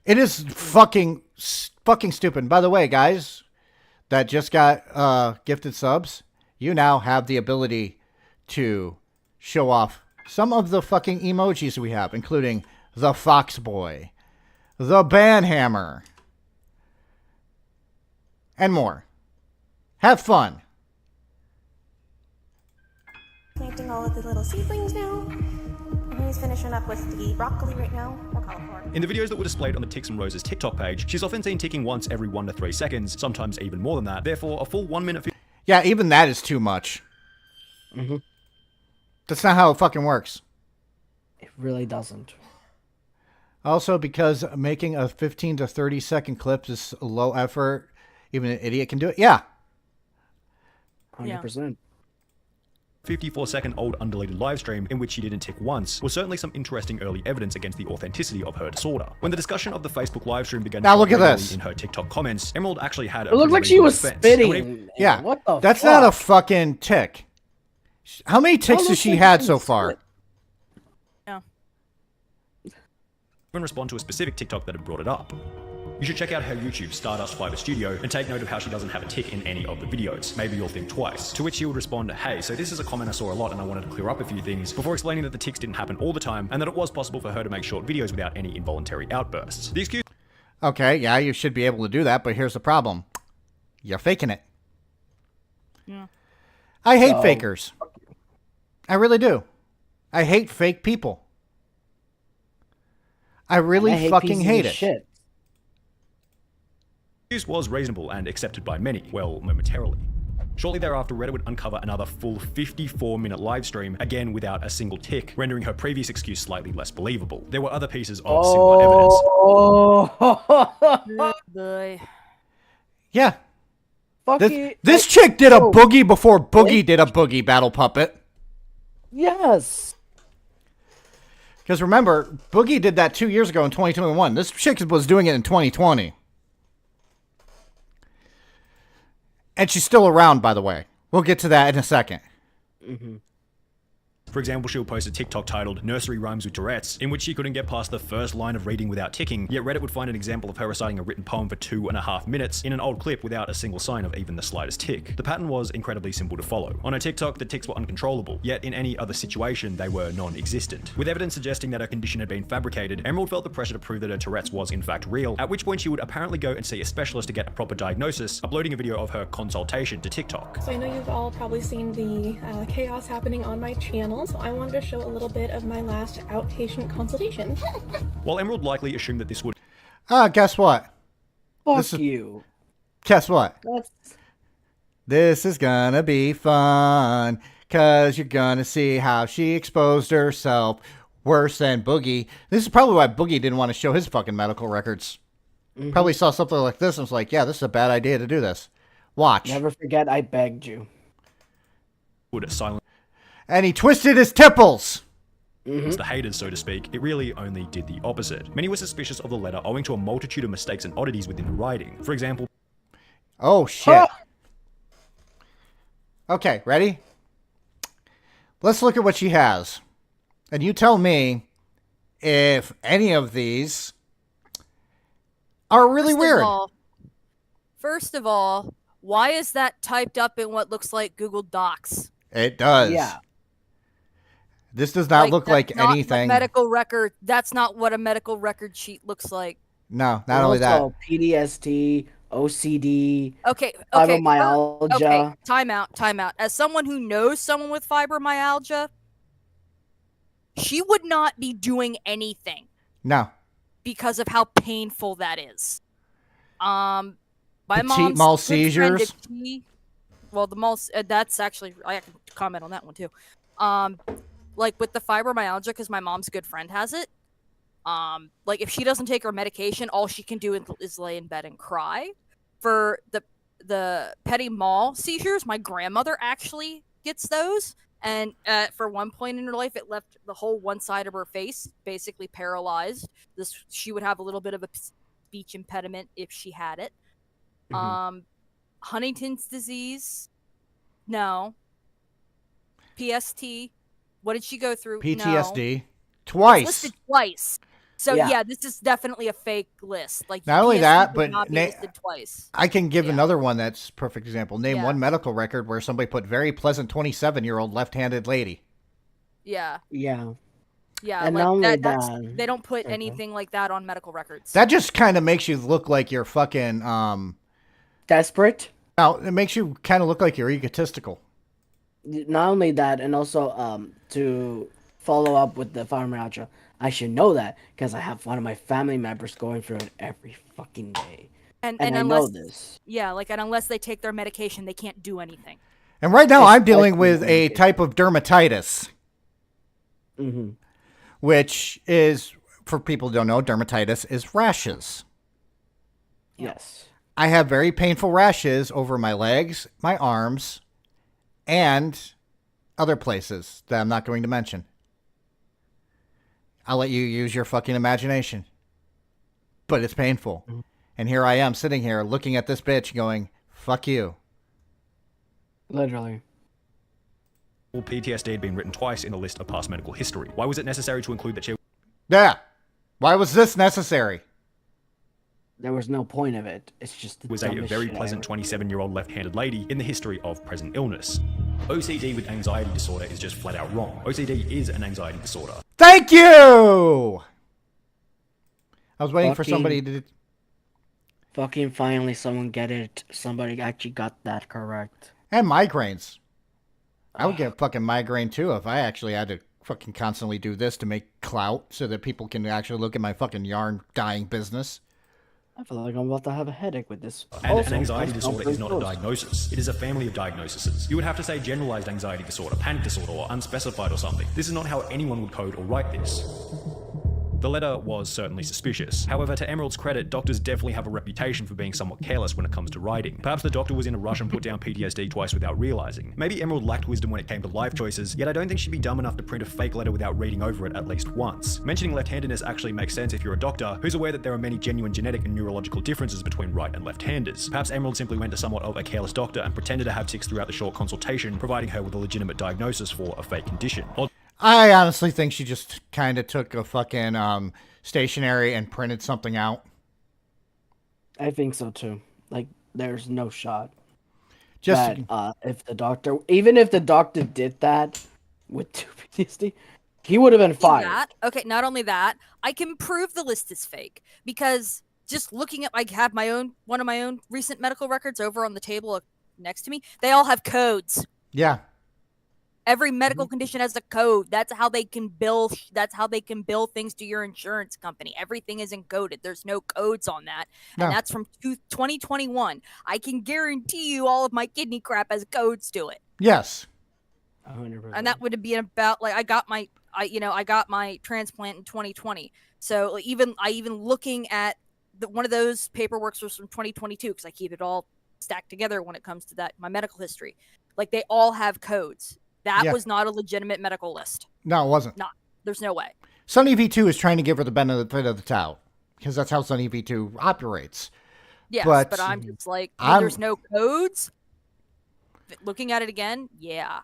S2: It is fucking stupid. By the way, guys that just got gifted subs, you now have the ability to show off some of the fucking emojis we have, including the Fox Boy, the Banhammer, and more. Have fun.
S19: Planting all of the little seedlings now. And he's finishing up with the broccoli right now, or cauliflower.
S18: In the videos that were displayed on the Ticks and Roses TikTok page, she's often seen ticking once every 1 to 3 seconds, sometimes even more than that. Therefore, a full 1 minute...
S2: Yeah, even that is too much.
S3: Mm-hmm.
S2: That's not how it fucking works.
S3: It really doesn't.
S2: Also, because making a 15 to 30 second clip is low effort, even an idiot can do it. Yeah.
S3: 100%.
S18: 54-second-old undeleted livestream in which she didn't tick once was certainly some interesting early evidence against the authenticity of her disorder. When the discussion of the Facebook livestream began
S2: now
S18: to
S2: look at
S18: regularly
S2: this
S18: in her TikTok comments, Emerald actually had a
S3: It looked like she was spitting.
S2: Yeah,
S3: What the
S2: that's
S3: fuck?
S2: not a fucking tick. How many ticks has she had so far?
S4: Yeah.
S18: And respond to a specific TikTok that had brought it up. You should check out her YouTube, Stardust Fiber Studio, and take note of how she doesn't have a tick in any of the videos. Maybe you'll think twice. To which she would respond, hey, so this is a comment I saw a lot and I wanted to clear up a few things, before explaining that the ticks didn't happen all the time and that it was possible for her to make short videos without any involuntary outbursts. The excuse...
S2: Okay, yeah, you should be able to do that, but here's the problem. You're faking it.
S4: Yeah.
S2: I hate fakers. I really do. I hate fake people. I really fucking hate it.
S3: Shit.
S18: The excuse was reasonable and accepted by many, well, momentarily. Shortly thereafter, Reddit would uncover another full 54-minute livestream, again without a single tick, rendering her previous excuse slightly less believable. There were other pieces of similar evidence.
S4: Oh, boy.
S2: Yeah.
S3: Fuck
S2: This chick did a boogie before Boogie did a boogie battle puppet.
S3: Yes.
S2: Because remember, Boogie did that 2 years ago in 2021. This chick was doing it in 2020. And she's still around, by the way. We'll get to that in a second.
S3: Mm-hmm.
S18: For example, she'll post a TikTok titled Nursery Rhymes with Tourette's, in which she couldn't get past the first line of reading without ticking, yet Reddit would find an example of her reciting a written poem for 2.5 minutes in an old clip without a single sign of even the slightest tick. The pattern was incredibly simple to follow. On her TikTok, the ticks were uncontrollable, yet in any other situation, they were non-existent. With evidence suggesting that her condition had been fabricated, Emerald felt the pressure to prove that her Tourette's was in fact real, at which point she would apparently go and see a specialist to get a proper diagnosis, uploading a video of her consultation to TikTok.
S20: So I know you've all probably seen the chaos happening on my channel, so I wanted to show a little bit of my last outpatient consultation.
S18: While Emerald likely assumed that this would...
S2: Guess what?
S3: Fuck you.
S2: Guess what? This is gonna be fun, cause you're gonna see how she exposed herself worse than Boogie. This is probably why Boogie didn't want to show his fucking medical records.
S3: Mm-hmm.
S2: Probably saw something like this and was like, yeah, this is a bad idea to do this. Watch.
S3: Never forget I begged you.
S18: Would silence
S2: and he twisted his tipples.
S18: The haters, so to speak, it really only did the opposite. Many were suspicious of the letter owing to a multitude of mistakes and oddities within the writing. For example...
S2: Oh, shit. Okay, ready? Let's look at what she has. And you tell me if any of these are really weird.
S4: First of all, why is that typed up in what looks like Google Docs?
S2: It does.
S3: Yeah.
S2: This does not look
S4: that's
S2: like
S4: not
S2: anything.
S4: Medical record. That's not what a medical record sheet looks like.
S2: No, not only that.
S3: Also, PTSD, OCD,
S4: Okay.
S3: fibromyalgia.
S4: Okay. Time out. As someone who knows someone with fibromyalgia, she would not be doing anything.
S2: No.
S4: Because of how painful that is. My
S2: Petite
S4: mom's
S2: mal
S4: good friend,
S2: seizures.
S4: well, the mal. That's actually I can comment on that one too. Like with the fibromyalgia, because my mom's good friend has it. Like if she doesn't take her medication, all she can do is lay in bed and cry. For the petit mal seizures, my grandmother actually gets those. And for one point in her life, it left the whole one side of her face basically paralyzed. She would have a little bit of a speech impediment if she had it. Huntington's disease, no. PST, what did she go through?
S2: PTSD.
S4: No.
S2: Twice.
S4: It's listed twice. So yeah, this is definitely a fake list. Like
S2: Not only
S4: PST
S2: that,
S4: would
S2: but
S4: not be listed twice.
S2: I can give another one that's a perfect example. Name
S4: Yeah.
S2: one medical record where somebody put very pleasant 27-year-old left-handed lady.
S4: Yeah.
S3: Yeah.
S4: Yeah,
S3: And
S4: like
S3: not only
S4: that's,
S3: that-
S4: they don't put anything like that on medical records.
S2: That just kind of makes you look like you're fucking
S3: desperate.
S2: No, it makes you kind of look like you're egotistical.
S3: Not only that, and also to follow up with the fibromyalgia, I should know that because I have one of my family members going through it every fucking day,
S4: and
S3: I
S4: unless,
S3: know this.
S4: Yeah, like and unless they take their medication, they can't do anything.
S2: And right now,
S3: It's
S2: I'm dealing
S3: like-
S2: with a type of dermatitis, which is, for people who don't know, dermatitis is rashes.
S3: Yes.
S2: I have very painful rashes over my legs, my arms, and other places that I'm not going to mention. I'll let you use your fucking imagination. But it's painful. And here I am sitting here looking at this bitch going, fuck you.
S3: Literally.
S18: All PTSD had been written twice in the list of past medical history. Why was it necessary to include that she
S2: Yeah. Why was this necessary?
S3: There was no point of it. It's just the
S18: was a
S3: dumbest
S18: very
S3: shit
S18: pleasant
S3: ever.
S18: 27-year-old left-handed lady in the history of present illness? OCD with anxiety disorder is just flat out wrong. OCD is an anxiety disorder.
S2: Thank you! I was waiting for
S3: Fucking-
S2: somebody to...
S3: Fucking finally someone get it. Somebody actually got that correct.
S2: And migraines. I would get a fucking migraine too if I actually had to fucking constantly do this to make clout so that people can actually look at my fucking yarn dyeing business.
S3: I feel like I'm about to have a headache with this.
S18: And
S3: Also,
S18: an anxiety
S3: that's
S18: disorder is not a
S3: close.
S18: diagnosis. It is a family of diagnoses. You would have to say generalized anxiety disorder, panic disorder, or unspecified or something. This is not how anyone would code or write this. The letter was certainly suspicious. However, to Emerald's credit, doctors definitely have a reputation for being somewhat careless when it comes to writing. Perhaps the doctor was in a rush and put down PTSD twice without realizing. Maybe Emerald lacked wisdom when it came to life choices, yet I don't think she'd be dumb enough to print a fake letter without reading over it at least once. Mentioning left-handedness actually makes sense if you're a doctor who's aware that there are many genuine genetic and neurological differences between right and left-handers. Perhaps Emerald simply went to somewhat of a careless doctor and pretended to have tics throughout the short consultation, providing her with a legitimate diagnosis for a fake condition.
S2: I honestly think she just kind of took a fucking stationery and printed something out.
S3: I think so too. Like, there's no shot.
S2: Just
S3: that, if the doctor, even if the doctor did that with PTSD, he would have been fired.
S4: Okay, not only that, I can prove the list is fake because just looking at, I have one of my own recent medical records over on the table next to me. They all have codes.
S2: Yeah.
S4: Every medical condition has a code. That's how they can bill. That's how they can bill things to your insurance company. Everything is encoded. There's no codes on that, and
S2: No.
S4: that's from 2021. I can guarantee you, all of my kidney crap has codes to it.
S2: Yes.
S3: 100%.
S4: And that would have been about like I got my transplant in 2020. So like, even looking at one of those paperworks was from 2022 because I keep it all stacked together when it comes to that my medical history. Like they all have codes. That
S2: Yeah.
S4: was not a legitimate medical list.
S2: No, it wasn't.
S4: Not. There's no way.
S2: Sunny V2 is trying to give her the benefit of the doubt because that's how Sunny V2 operates.
S4: Yes,
S2: But
S4: but I'm just like, when
S2: I'm-
S4: there's no codes. Looking at it again, yeah.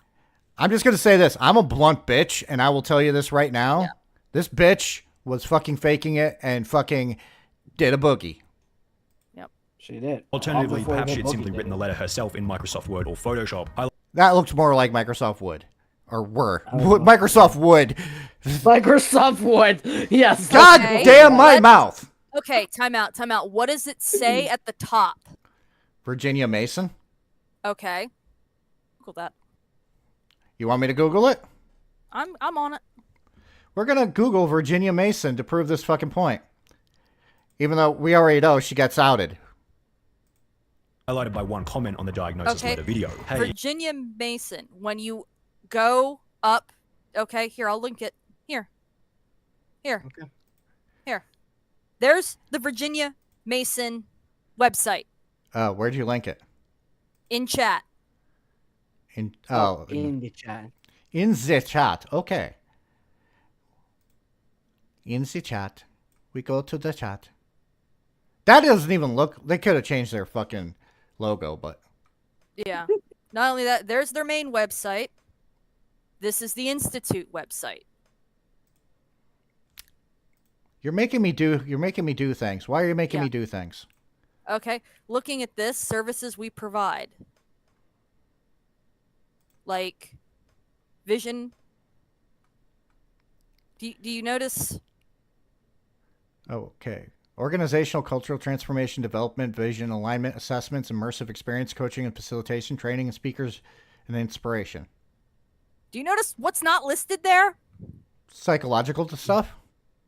S2: I'm just going to say this. I'm a blunt bitch, and I will tell you this right now.
S4: Yeah.
S2: This bitch was fucking faking it and fucking did a boogie.
S4: Yep.
S3: She did.
S18: Alternatively,
S3: Before
S18: perhaps
S3: the
S18: she had
S3: boogie
S18: simply
S3: did
S18: written the letter herself in Microsoft Word or Photoshop.
S2: That looks more like Microsoft would. Or were. Microsoft would.
S3: Microsoft would. Yes.
S2: God
S4: Okay,
S2: damn my
S4: what-
S2: mouth.
S4: Okay, time out. What does it say at the top?
S2: Virginia Mason?
S4: Okay. Google that.
S2: You want me to Google it?
S4: I'm on it.
S2: We're going to Google Virginia Mason to prove this fucking point. Even though we already know she gets outed.
S18: Highlighted by one comment on the diagnosis
S4: Okay.
S18: letter video. Hey,
S4: Virginia Mason, when you go up, okay, here, I'll link it. Here.
S3: Okay.
S4: Here. There's the Virginia Mason website
S2: Where'd you link it?
S4: in chat.
S2: In
S3: the chat.
S2: In the chat. Okay. In the chat. We go to the chat. That doesn't even look... They could have changed their fucking logo, but...
S4: Yeah. Not only that, there's their main website. This is the Institute website.
S2: You're making me do things. Why are you making me do things?
S4: Okay. Looking at this, services we provide. Like vision. Do you notice?
S2: Okay. Organizational, cultural transformation, development, vision, alignment, assessments, immersive experience, coaching and facilitation, training and speakers, and inspiration.
S4: Do you notice what's not listed there?
S2: Psychological stuff?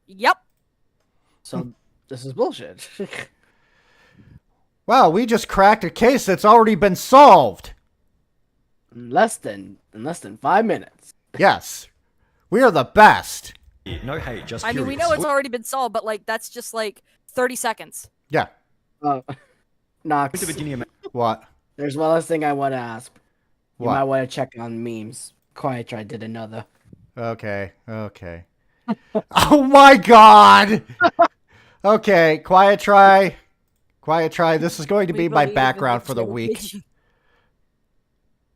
S4: Yep.
S3: So this is bullshit.
S2: Wow, we just cracked a case that's already been solved.
S3: In less than 5 minutes.
S2: Yes. We are the best.
S18: no hate, just
S4: I mean,
S18: curious.
S4: we know it's already been solved, but like that's just like 30 seconds.
S2: Yeah.
S3: Nox.
S2: What?
S3: There's one last thing I want to ask. You
S2: What?
S3: might want to check on memes. Quiet Try did another.
S2: Okay. Oh my god! Okay, Quiet Try. This is going to be my background for the week.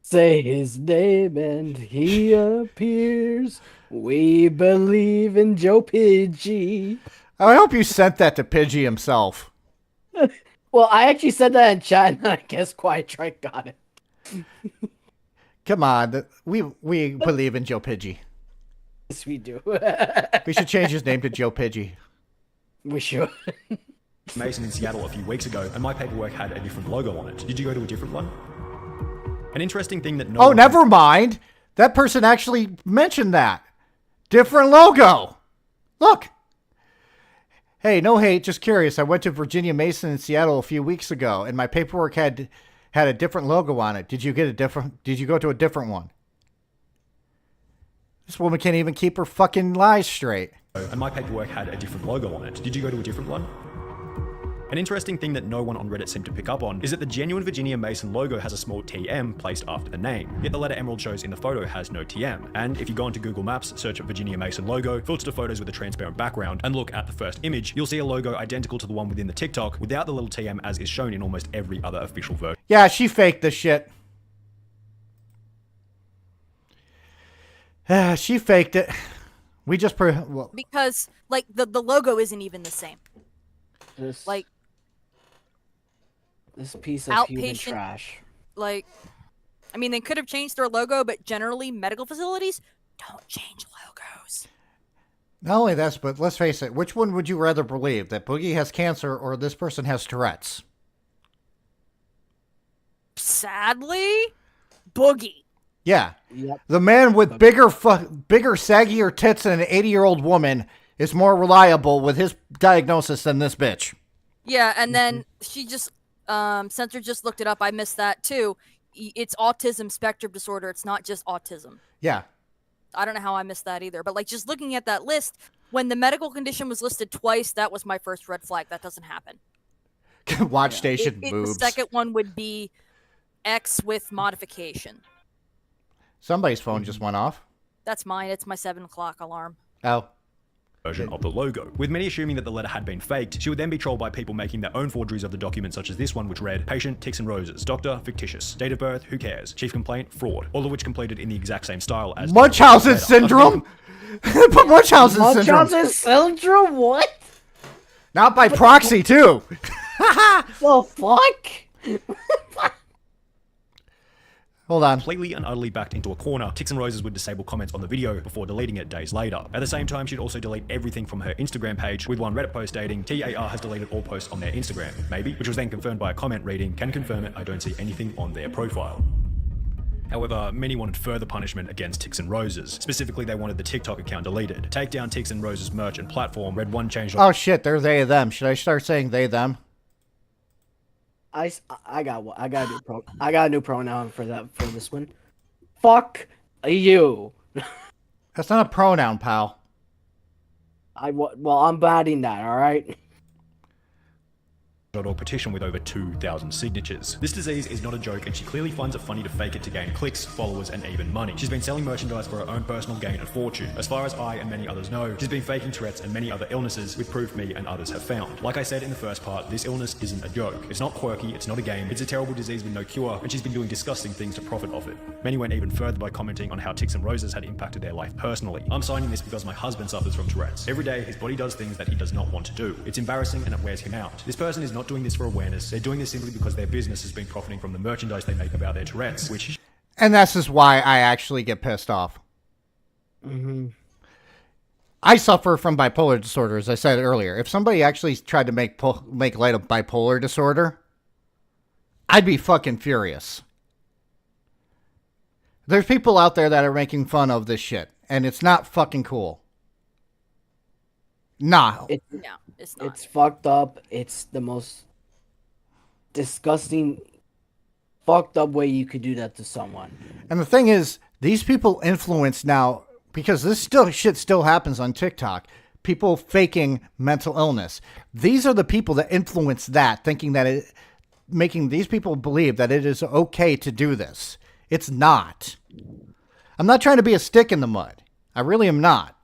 S3: Say his name and he appears. We believe in Joe Pidgey.
S2: I hope you sent that to Pidgey himself.
S3: Well, I actually said that in chat, and I guess Quiet Try got it.
S2: Come on, we believe in Joe Pidgey.
S3: Yes, we do.
S2: We should change his name to Joe Pidgey.
S3: We should.
S18: Mason in Seattle a few weeks ago, and my paperwork had a different logo on it. Did you go to a different one? An interesting thing that no
S2: Oh,
S18: one-
S2: never mind. That person actually mentioned that. Different logo. Look. Hey, no hate, just curious. I went to Virginia Mason in Seattle a few weeks ago, and my paperwork had a different logo on it. Did you go to a different one? This woman can't even keep her fucking lies straight.
S18: And my paperwork had a different logo on it. Did you go to a different one? An interesting thing that no one on Reddit seemed to pick up on is that the genuine Virginia Mason logo has a small TM placed after the name, yet the letter Emerald shows in the photo has no TM. And if you go onto Google Maps, search up Virginia Mason logo, filter to photos with a transparent background, and look at the first image, you'll see a logo identical to the one within the TikTok without the little TM as is shown in almost every other official version.
S2: Yeah, she faked this shit. She faked it. We just
S4: Because like the logo isn't even the same.
S3: This,
S4: Like
S3: this piece of human
S4: outpatient
S3: trash.
S4: like I mean they could have changed their logo, but generally medical facilities don't change logos.
S2: Not only this, but let's face it, which one would you rather believe? That Boogie has cancer or this person has Tourette's?
S4: Sadly, Boogie.
S2: Yeah.
S3: Yep.
S2: The man with bigger, saggier tits than an 80-year-old woman is more reliable with his diagnosis than this bitch.
S4: Yeah, and then she just Censor just looked it up. I missed that too. It's autism spectrum disorder. It's not just autism.
S2: Yeah.
S4: I don't know how I missed that either. But like just looking at that list, when the medical condition was listed twice, that was my first red flag. That doesn't happen.
S2: Watch station boobs.
S4: The second one would be X with modification.
S2: Somebody's phone just went off.
S4: That's mine. It's my 7 o'clock alarm.
S2: Oh.
S18: Version of the logo. With many assuming that the letter had been faked, she would then be trolled by people making their own forgeries of the document, such as this one, which read, patient, ticks and roses, doctor, fictitious, date of birth, who cares, chief complaint, fraud, all of which completed in the exact same style as
S2: Munchausen syndrome? Munchausen syndrome.
S3: Munchausen syndrome? What?
S2: Not by proxy, too.
S3: The fuck?
S2: Hold on.
S18: Completely and utterly backed into a corner, Tix and Roses would disable comments on the video before deleting it days later. At the same time, she'd also delete everything from her Instagram page, with one Reddit post stating, TAR has deleted all posts on their Instagram. Maybe, which was then confirmed by a comment reading, can confirm it, I don't see anything on their profile. However, many wanted further punishment against Tix and Roses. Specifically, they wanted the TikTok account deleted. Take down Tix and Roses merch and platform. Red One changed.
S2: Oh shit, they're they them. Should I start saying they them?
S3: I got a new pronoun for this one. Fuck you.
S2: That's not a pronoun, pal.
S3: Well, I'm batting that. All right.
S18: .org petition with over 2,000 signatures. This disease is not a joke, and she clearly finds it funny to fake it to gain clicks, followers, and even money. She's been selling merchandise for her own personal gain and fortune. As far as I and many others know, she's been faking Tourette's and many other illnesses, with proof me and others have found. Like I said in the first part, this illness isn't a joke. It's not quirky, it's not a game, it's a terrible disease with no cure, and she's been doing disgusting things to profit off it. Many went even further by commenting on how Tix and Roses had impacted their life personally. I'm signing this because my husband suffers from Tourette's. Every day, his body does things that he does not want to do. It's embarrassing and it wears him out. This person is not doing this for awareness. They're doing this simply because their business has been profiting from the merchandise they make about their Tourette's, which...
S2: And this is why I actually get pissed off.
S3: Mm-hmm.
S2: I suffer from bipolar disorder, as I said earlier. If somebody actually tried to make light of bipolar disorder, I'd be fucking furious. There's people out there that are making fun of this shit, and it's not fucking cool. Nah.
S4: No, it's not.
S3: It's fucked up. It's the most disgusting, fucked up way you could do that to someone.
S2: And the thing is, these people influence now, because this shit still happens on TikTok, people faking mental illness. These are the people that influence that, thinking that making these people believe that it is okay to do this. It's not. I'm not trying to be a stick in the mud. I really am not.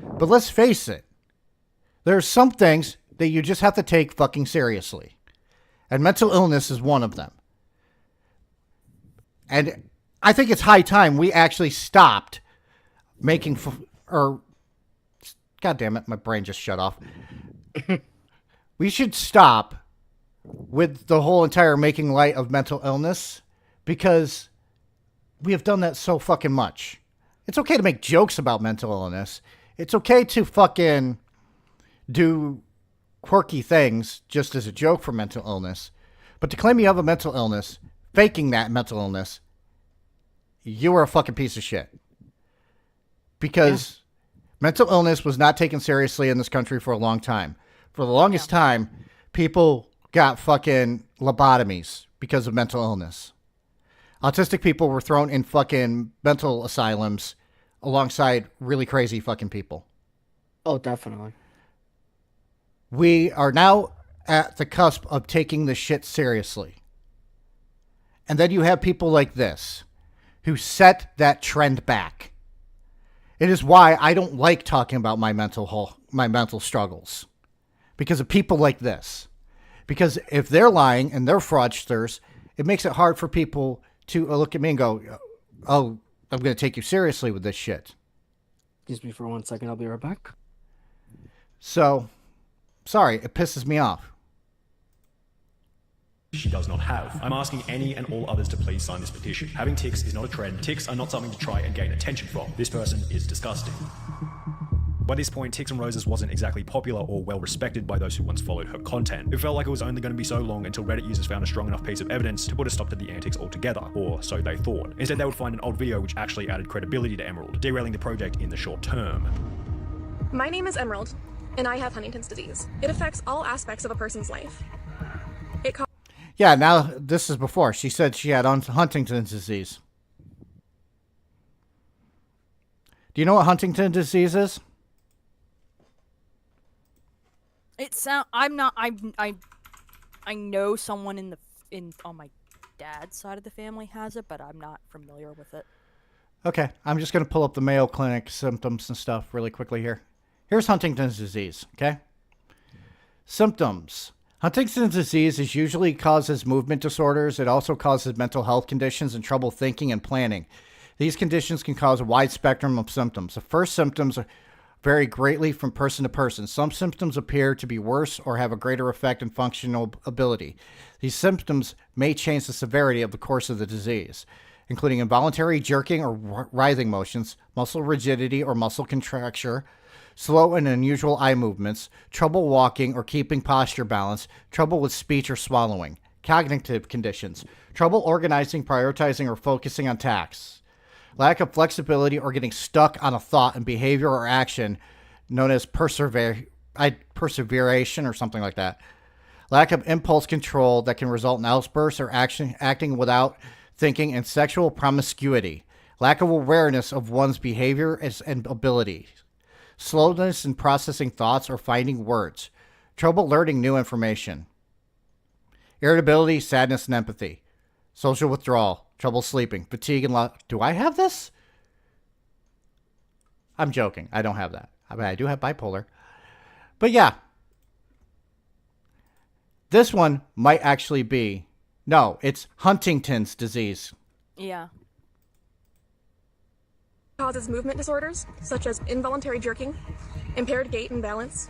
S2: But let's face it. There are some things that you just have to take fucking seriously. And mental illness is one of them. And I think it's high time we actually stopped making... God damn it, my brain just shut off. We should stop with the whole entire making light of mental illness, because we have done that so fucking much. It's okay to make jokes about mental illness. It's okay to fucking do quirky things just as a joke for mental illness. But to claim you have a mental illness, faking that mental illness, you are a fucking piece of shit. Because mental illness was not taken seriously in this country for a long time. For the longest time, people got fucking lobotomies because of mental illness. Autistic people were thrown in fucking mental asylums alongside really crazy fucking people.
S3: Oh, definitely.
S2: We are now at the cusp of taking this shit seriously. And then you have people like this who set that trend back. It is why I don't like talking about my mental struggles. Because of people like this. Because if they're lying and they're fraudsters, it makes it hard for people to look at me and go, oh, I'm going to take you seriously with this shit.
S3: Excuse me for 1 second, I'll be right back.
S2: So, sorry, it pisses me off.
S18: She does not have. I'm asking any and all others to please sign this petition. Having tics is not a trend. Tics are not something to try and gain attention from. This person is disgusting. By this point, Tix and Roses wasn't exactly popular or well respected by those who once followed her content. It felt like it was only going to be so long until Reddit users found a strong enough piece of evidence to put a stop to the antics altogether, or so they thought. Instead, they would find an old video which actually added credibility to Emerald, derailing the project in the short term.
S20: My name is Emerald, and I have Huntington's disease. It affects all aspects of a person's life.
S2: Yeah, now this is before. She said she had Huntington's disease. Do you know what Huntington's disease is?
S4: I know someone on my dad's side of the family has it, but I'm not familiar with it.
S2: Okay, I'm just going to pull up the Mayo Clinic symptoms and stuff really quickly here. Here's Huntington's disease, okay? Symptoms. Huntington's disease usually causes movement disorders. It also causes mental health conditions and trouble thinking and planning. These conditions can cause a wide spectrum of symptoms. The first symptoms vary greatly from person to person. Some symptoms appear to be worse or have a greater effect in functional ability. These symptoms may change the severity of the course of the disease. including involuntary jerking or writhing motions, muscle rigidity or muscle contracture, slow and unusual eye movements, trouble walking or keeping posture balance, trouble with speech or swallowing, cognitive conditions, trouble organizing, prioritizing, or focusing on tasks, lack of flexibility or getting stuck on a thought and behavior or action known as perseveration or something like that, lack of impulse control that can result in outbursts or acting without thinking, and sexual promiscuity, lack of awareness of one's behavior and abilities, slowness in processing thoughts or finding words, trouble learning new information, irritability, sadness, and empathy, social withdrawal, trouble sleeping, fatigue, and do I have this? I'm joking. I don't have that. I mean, I do have bipolar. But yeah. This one might actually be... No, it's Huntington's disease.
S4: Yeah.
S20: Causes movement disorders, such as involuntary jerking, impaired gait and balance,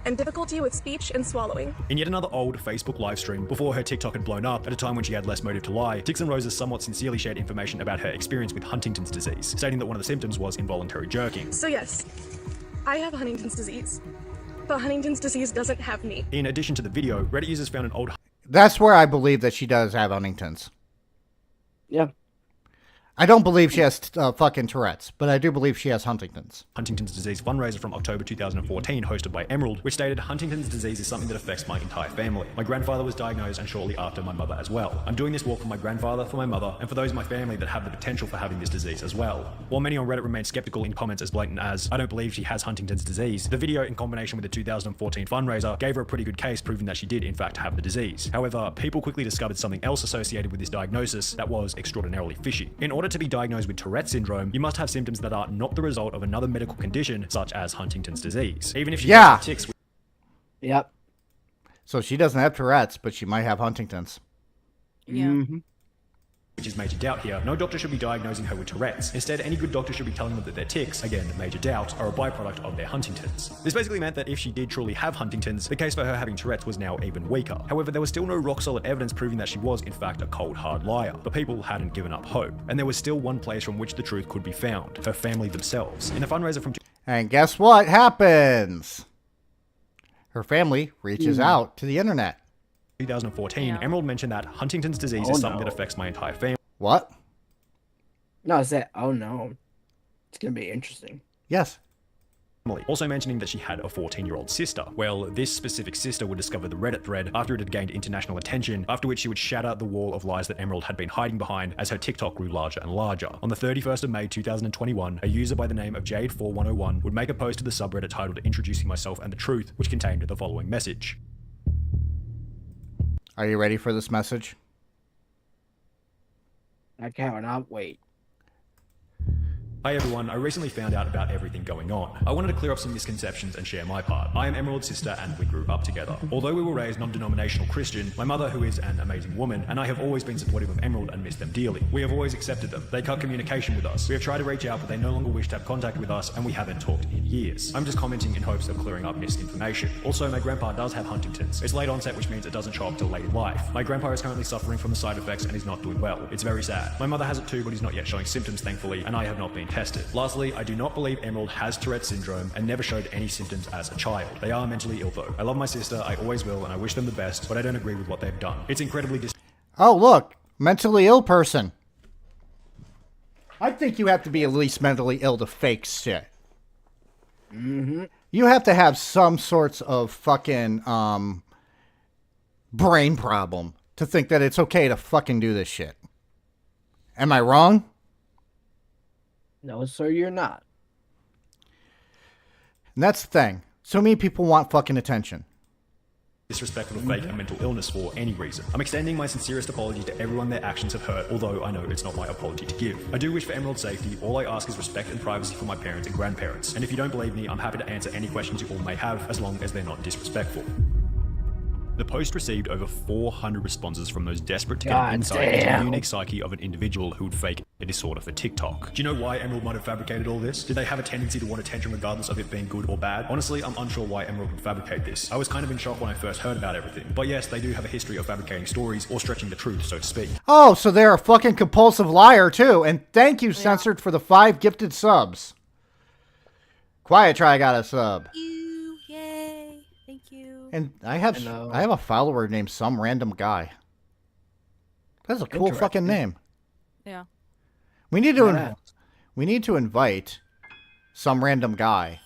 S20: and difficulty with speech and swallowing.
S18: In yet another old Facebook livestream, before her TikTok had blown up, at a time when she had less motive to lie, Tixon Roses somewhat sincerely shared information about her experience with Huntington's disease, stating that one of the symptoms was involuntary jerking.
S20: So yes, I have Huntington's disease. But Huntington's disease doesn't have me.
S18: In addition to the video, Reddit users found an old...
S2: That's where I believe that she does have Huntington's.
S3: Yeah.
S2: I don't believe she has fucking Tourette's, but I do believe she has Huntington's.
S18: Huntington's disease fundraiser from October 2014 hosted by Emerald, which stated Huntington's disease is something that affects my entire family. My grandfather was diagnosed and shortly after my mother as well. I'm doing this walk for my grandfather, for my mother, and for those in my family that have the potential for having this disease as well. While many on Reddit remain skeptical in comments as blatant as, I don't believe she has Huntington's disease, the video in combination with the 2014 fundraiser gave her a pretty good case proving that she did in fact have the disease. However, people quickly discovered something else associated with this diagnosis that was extraordinarily fishy. In order to be diagnosed with Tourette's syndrome, you must have symptoms that are not the result of another medical condition, such as Huntington's disease. Even if she has tics.
S3: Yep.
S2: So she doesn't have Tourette's, but she might have Huntington's.
S4: Yeah.
S3: Mm-hmm.
S18: Which is major doubt here, no doctor should be diagnosing her with Tourette's. Instead, any good doctor should be telling them that their tics, again, major doubt, are a byproduct of their Huntington's. This basically meant that if she did truly have Huntington's, the case for her having Tourette's was now even weaker. However, there was still no rock-solid evidence proving that she was, in fact, a cold, hard liar. But people hadn't given up hope. And there was still one place from which the truth could be found. Her family themselves. In a fundraiser from...
S2: And guess what happens? Her family reaches out to the internet.
S18: 2014, Emerald mentioned that Huntington's disease is something that affects my entire family.
S2: What?
S3: No, I said, oh no. It's going to be interesting.
S2: Yes.
S18: Also mentioning that she had a 14-year-old sister. Well, this specific sister would discover the Reddit thread after it had gained international attention, after which she would shatter the wall of lies that Emerald had been hiding behind as her TikTok grew larger and larger. On the 31st of May 2021, a user by the name of Jade4101 would make a post to the subreddit titled Introducing Myself and the Truth, which contained the following message.
S2: Are you ready for this message?
S3: I cannot wait.
S18: Hi everyone, I recently found out about everything going on. I wanted to clear up some misconceptions and share my part. I am Emerald's sister and we grew up together. Although we were raised non-denominational Christian, my mother, who is an amazing woman, and I have always been supportive of Emerald and missed them dearly. We have always accepted them. They cut communication with us. We have tried to reach out, but they no longer wish to have contact with us, and we haven't talked in years. I'm just commenting in hopes of clearing up misinformation. Also, my grandpa does have Huntington's. It's late onset, which means it doesn't show up till late in life. My grandpa is currently suffering from the side effects and is not doing well. It's very sad. My mother has it too, but is not yet showing symptoms, thankfully, and I have not been tested. Lastly, I do not believe Emerald has Tourette's syndrome and never showed any symptoms as a child. They are mentally ill though. I love my sister, I always will, and I wish them the best, but I don't agree with what they've done. It's incredibly
S2: Oh, look, mentally ill person. I think you have to be at least mentally ill to fake shit.
S3: Mm-hmm.
S2: You have to have some sorts of fucking brain problem to think that it's okay to fucking do this shit. Am I wrong?
S3: No, sir, you're not.
S2: And that's the thing. So many people want fucking attention.
S18: Disrespectful to fake a mental illness for any reason. I'm extending my sincerest apology to everyone their actions have hurt, although I know it's not my apology to give. I do wish for Emerald's safety. All I ask is respect and privacy for my parents and grandparents. And if you don't believe me, I'm happy to answer any questions you all may have, as long as they're not disrespectful. The post received over 400 responses from those desperate to get
S3: God
S18: an insight into the
S3: damn.
S18: unique psyche of an individual who would fake a disorder for TikTok. Do you know why Emerald might have fabricated all this? Did they have a tendency to want attention regardless of it being good or bad? Honestly, I'm unsure why Emerald would fabricate this. I was kind of in shock when I first heard about everything. But yes, they do have a history of fabricating stories or stretching the truth, so to speak.
S2: Oh, so they're a fucking compulsive liar, too. And thank you, Censored, for the 5 gifted subs. Quiet Try got a sub.
S4: Yay. Thank you.
S2: And I have a follower named Some Random Guy. That's a cool fucking name.
S4: Yeah.
S2: We need to invite Some Random Guy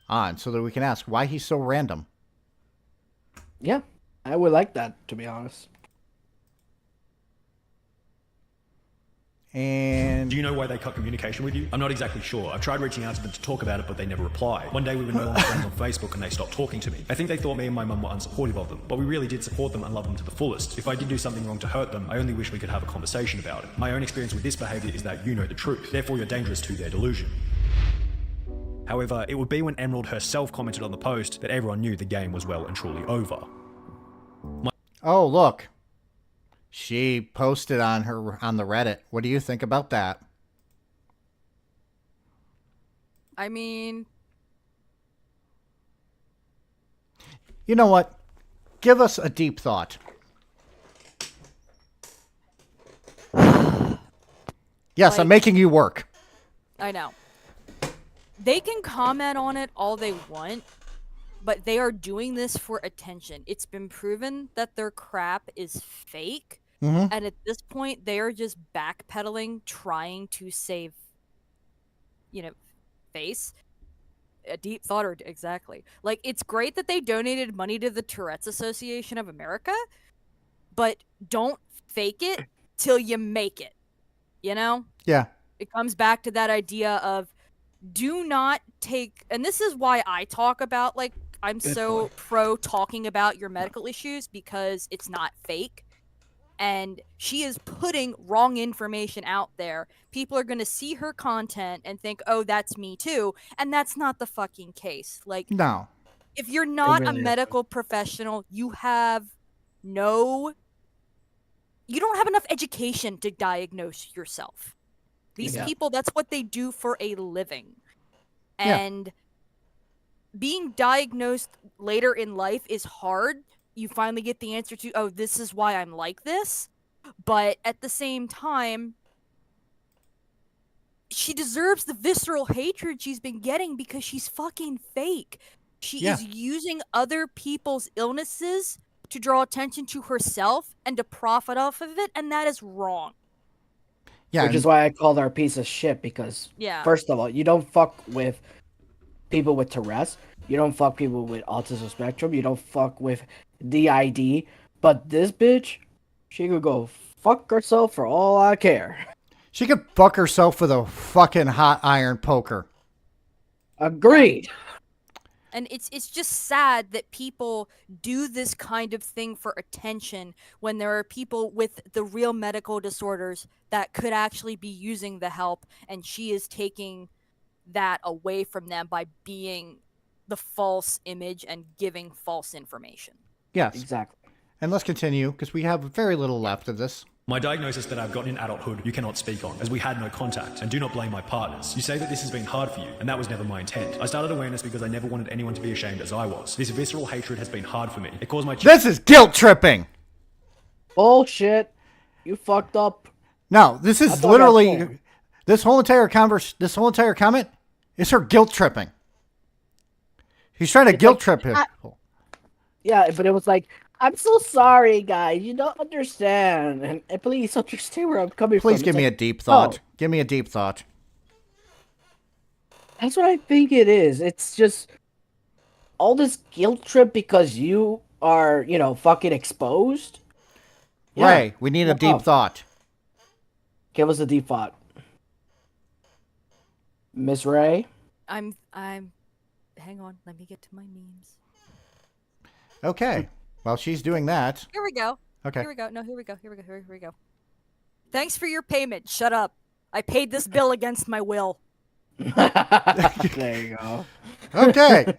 S2: on so that we can ask why he's so random.
S3: Yeah, I would like that, to be honest.
S2: And
S18: do you know why they cut communication with you? I'm not exactly sure. I've tried reaching out to them to talk about it, but they never replied. One day we were no longer friends on Facebook and they stopped talking to me. I think they thought me and my mum were unsupportive of them, but we really did support them and love them to the fullest. If I did do something wrong to hurt them, I only wish we could have a conversation about it. My own experience with this behavior is that you know the truth, therefore you're dangerous to their delusion. However, it would be when Emerald herself commented on the post that everyone knew the game was well and truly over.
S2: Oh, look. She posted on the Reddit. What do you think about that?
S4: I mean,
S2: you know what? Give us a deep thought. Yes, I'm making you work.
S4: I know. They can comment on it all they want, but they are doing this for attention. It's been proven that their crap is fake.
S2: Mm-hmm.
S4: And at this point, they are just backpedaling, trying to save, face. A deep thought, or exactly. Like, it's great that they donated money to the Tourette's Association of America, but don't fake it till you make it. You know?
S2: Yeah.
S4: It comes back to that idea of do not take, and this is why I talk about, like, I'm so pro talking about your medical issues, because it's not fake. And she is putting wrong information out there. People are going to see her content and think, oh, that's me too. And that's not the fucking case. Like,
S2: no.
S4: If you're not
S2: really
S4: a medical professional, you don't have enough education to diagnose yourself. These people, that's what they do for a living. And being diagnosed later in life is hard. You finally get the answer to, oh, this is why I'm like this. But at the same time, she deserves the visceral hatred she's been getting because she's fucking fake. She is using other people's illnesses to draw attention to herself and to profit off of it, and that is wrong.
S2: Yeah,
S3: Which is why I called her a piece of shit, because first of all, you don't fuck with people with Tourette's. You don't fuck people with autism spectrum. You don't fuck with DID. But this bitch, she could go fuck herself for all I care.
S2: She could fuck herself with a fucking hot iron poker.
S3: Agreed.
S4: And it's just sad that people do this kind of thing for attention when there are people with the real medical disorders that could actually be using the help, and she is taking that away from them by being the false image and giving false information.
S2: Yes.
S3: Exactly.
S2: And let's continue, because we have very little left of this.
S18: My diagnosis that I've gotten in adulthood you cannot speak on, as we had no contact, and do not blame my partners. You say that this has been hard for you, and that was never my intent. I started awareness because I never wanted anyone to be ashamed as I was. This visceral hatred has been hard for me. It caused my...
S2: This is guilt tripping!
S3: Bullshit. You fucked up.
S2: No, this is literally... This whole entire comment is her guilt tripping. He's trying to guilt trip him.
S3: Yeah, but it was like, I'm so sorry, guys. You don't understand. And please understand where I'm coming from.
S2: Please give me a deep thought. Give me a deep thought.
S3: That's what I think it is. It's just all this guilt trip because you are, fucking exposed.
S2: Ray, we need a deep thought.
S3: Give us a deep thought. Miss Ray?
S4: I'm hang on, let me get to my memes.
S2: Okay. While she's doing that.
S4: Here we go.
S2: Okay.
S4: Here we go. No, here we go. Thanks for your payment. Shut up. I paid this bill against my will.
S3: There you go.
S2: Okay.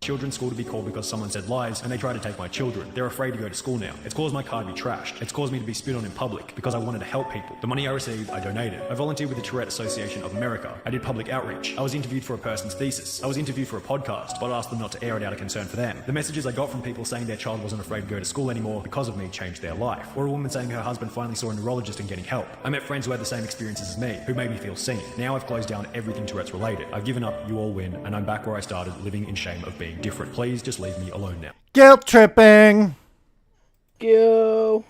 S18: children's school to be called because someone said lies, and they try to take my children. They're afraid to go to school now. It's caused my car to be trashed. It's caused me to be spit on in public because I wanted to help people. The money I received, I donated. I volunteered with the Tourette Association of America. I did public outreach. I was interviewed for a person's thesis. I was interviewed for a podcast, but asked them not to air it out of concern for them. The messages I got from people saying their child wasn't afraid to go to school anymore because of me changed their life. Or a woman saying her husband finally saw a neurologist and getting help. I met friends who had the same experiences as me, who made me feel seen. Now I've closed down everything Tourette's related. I've given up, you all win, and I'm back where I started, living in shame of being different. Please just leave me alone now.
S2: Guilt tripping.
S3: Go.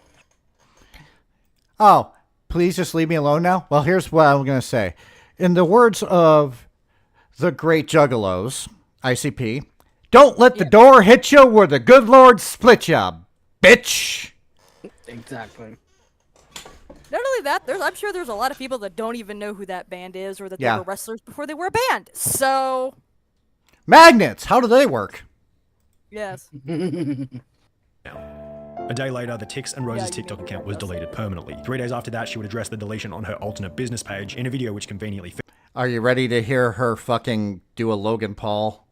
S2: Oh, please just leave me alone now? Well, here's what I'm going to say. In the words of the great juggalos, ICP, don't let the door hit you where the good Lord split ya, bitch.
S3: Exactly.
S4: Not only that, I'm sure there's a lot of people that don't even know who that band is or that they were wrestlers before they were a band. So...
S2: Magnets, how do they work?
S4: Yes.
S18: A day later, the Tix and Rose's TikTok account was deleted permanently. 3 days after that, she would address the deletion on her alternate business page in a video which conveniently
S2: Are you ready to hear her fucking do a Logan Paul?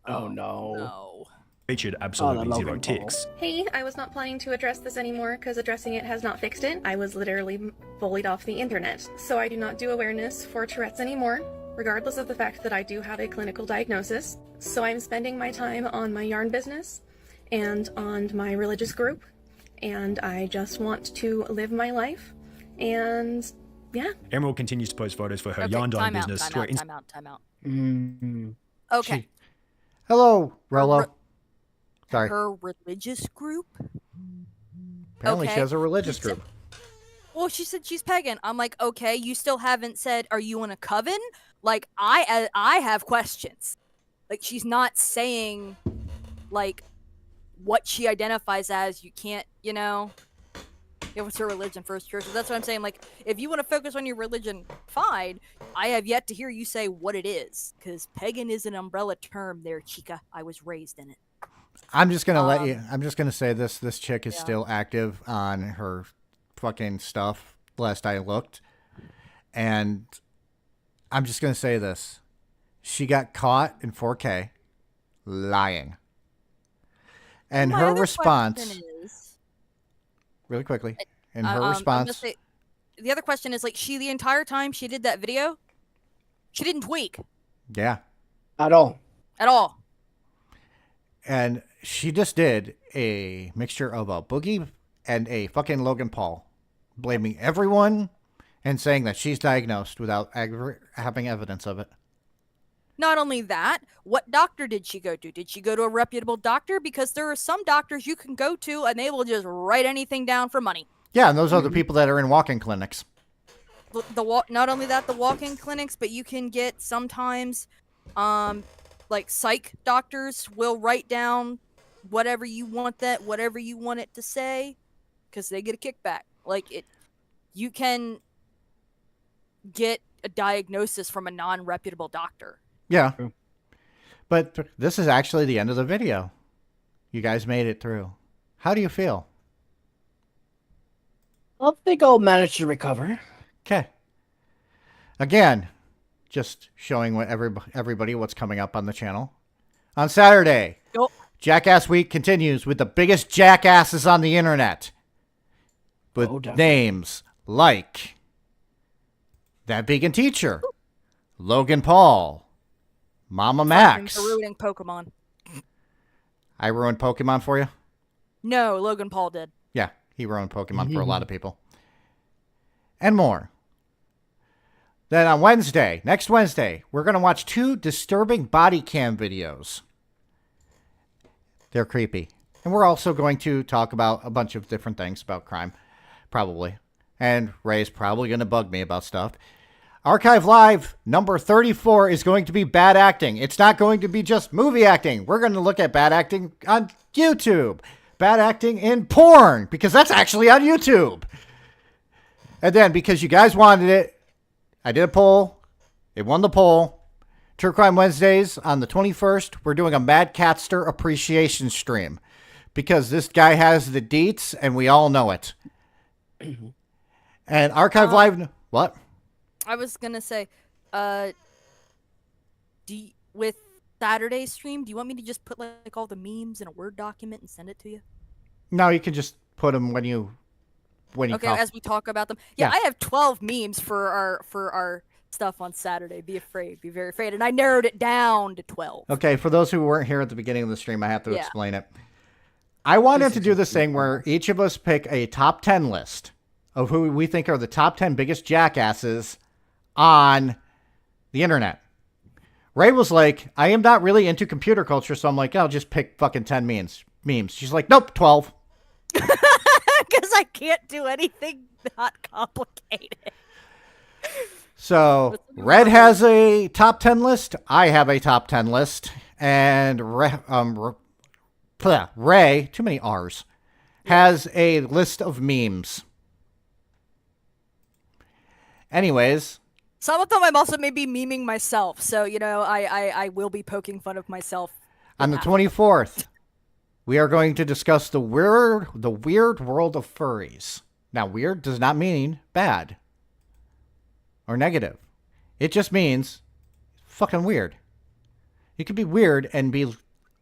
S3: Oh, no.
S18: Featured absolutely zero ticks.
S19: Hey, I was not planning to address this anymore because addressing it has not fixed it. I was literally bullied off the internet. So I do not do awareness for Tourette's anymore, regardless of the fact that I do have a clinical diagnosis. So I'm spending my time on my yarn business and on my religious group. And I just want to live my life. And yeah.
S18: Emerald continues to post photos for her yarn dyeing business.
S4: Time out.
S3: Mm.
S4: Okay.
S2: Hello, Rolo. Sorry.
S4: Her religious group?
S2: Apparently she has a religious group.
S4: Well, she said she's pagan. I'm like, okay, you still haven't said, are you in a coven? Like, I have questions. Like, she's not saying, like, what she identifies as. You can't, you know, it was her religion first church. So that's what I'm saying. Like, if you want to focus on your religion, fine. I have yet to hear you say what it is. Because pagan is an umbrella term there, chica. I was raised in it.
S2: I'm just gonna let you. I'm just gonna say this. This chick is still active on her fucking stuff. Last I looked, and I'm just gonna say this: she got caught in 4K lying, and her response, really quickly, and her response.
S4: The other question is, like, the entire time she did that video, she didn't tweak.
S2: Yeah.
S3: At all.
S4: At all.
S2: And she just did a mixture of a boogie and a fucking Logan Paul, blaming everyone and saying that she's diagnosed without having evidence of it.
S4: Not only that, what doctor did she go to? Did she go to a reputable doctor? Because there are some doctors you can go to and they will just write anything down for money.
S2: Yeah, and those are the people that are in walk-in clinics.
S4: Not only that, the walk-in clinics, but you can get sometimes... like psych doctors will write down whatever you want it to say, because they get a kickback. You can get a diagnosis from a non-reputable doctor.
S2: Yeah. But this is actually the end of the video. You guys made it through. How do you feel?
S3: I think I'll manage to recover.
S2: Okay. Again, just showing what everybody what's coming up on the channel. On Saturday, Jackass Week continues with the biggest jackasses on the internet. With names like That Vegan Teacher, Logan Paul, Mama Max.
S4: For ruining Pokemon.
S2: I ruined Pokemon for you?
S4: No, Logan Paul did.
S2: Yeah, he ruined Pokemon for a lot of people. And more. Then on Wednesday, next Wednesday, we're going to watch 2 disturbing body cam videos. They're creepy. And we're also going to talk about a bunch of different things about crime, probably. And Ray's probably going to bug me about stuff. Archive Live number 34 is going to be bad acting. It's not going to be just movie acting. We're going to look at bad acting on YouTube. Bad acting in porn, because that's actually on YouTube. And then, because you guys wanted it, I did a poll. It won the poll. True Crime Wednesdays on the 21st. We're doing a Mad Catster appreciation stream. Because this guy has the deets and we all know it. And Archive Live... What?
S4: I was going to say, with Saturday stream, do you want me to just put like all the memes in a Word document and send it to you?
S2: No, you can just put them when you
S4: Okay,
S2: call.
S4: as we talk about them. Yeah,
S2: Yeah.
S4: I have 12 memes for our stuff on Saturday. Be afraid, be very afraid, and I narrowed it down to 12.
S2: Okay, for those who weren't here at the beginning of the stream, I have to
S4: Yeah.
S2: explain it. I wanted to do this thing where each of us pick a top 10 list of who we think are the top 10 biggest jackasses on the internet. Ray was like, I am not really into computer culture, so I'm like, I'll just pick fucking 10 memes. She's like, nope, 12.
S4: Because I can't do anything not complicated.
S2: So, Red has a top 10 list. I have a top 10 list. And Ray, too many R's, has a list of memes. Anyways.
S4: Some of them I'm also maybe memeing myself. So, I will be poking fun of myself.
S2: On the 24th, we are going to discuss the weird world of furries. Now, weird does not mean bad or negative. It just means fucking weird. You can be weird and be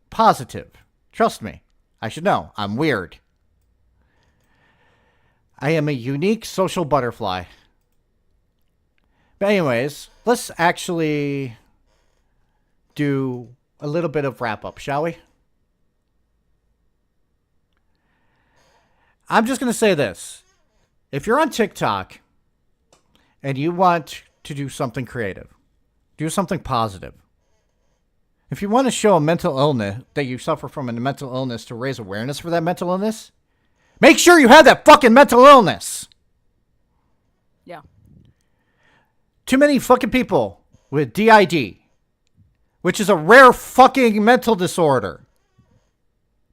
S2: positive. Trust me. I should know. I'm weird. I am a unique social butterfly. But anyways, let's actually do a little bit of wrap up, shall we? I'm just going to say this. If you're on TikTok and you want to do something creative, do something positive. If you want to show a mental illness, that you suffer from a mental illness to raise awareness for that mental illness, make sure you have that fucking mental illness.
S4: Yeah.
S2: Too many fucking people with DID, which is a rare fucking mental disorder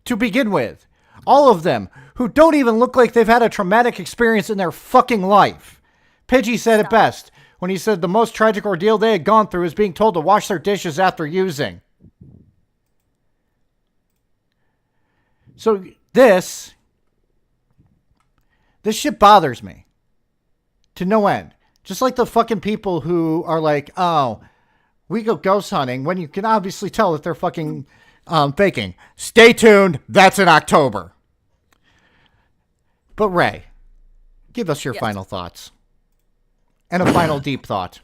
S2: to begin with. All of them who don't even look like they've had a traumatic experience in their fucking life. Pidgey said it best when he said the most tragic ordeal they had gone through is being told to wash their dishes after using. So this shit bothers me to no end. Just like the fucking people who are like, oh, we go ghost hunting when you can obviously tell that they're fucking faking. Stay tuned. That's in October. But Ray, give us your final thoughts. And a final deep thought.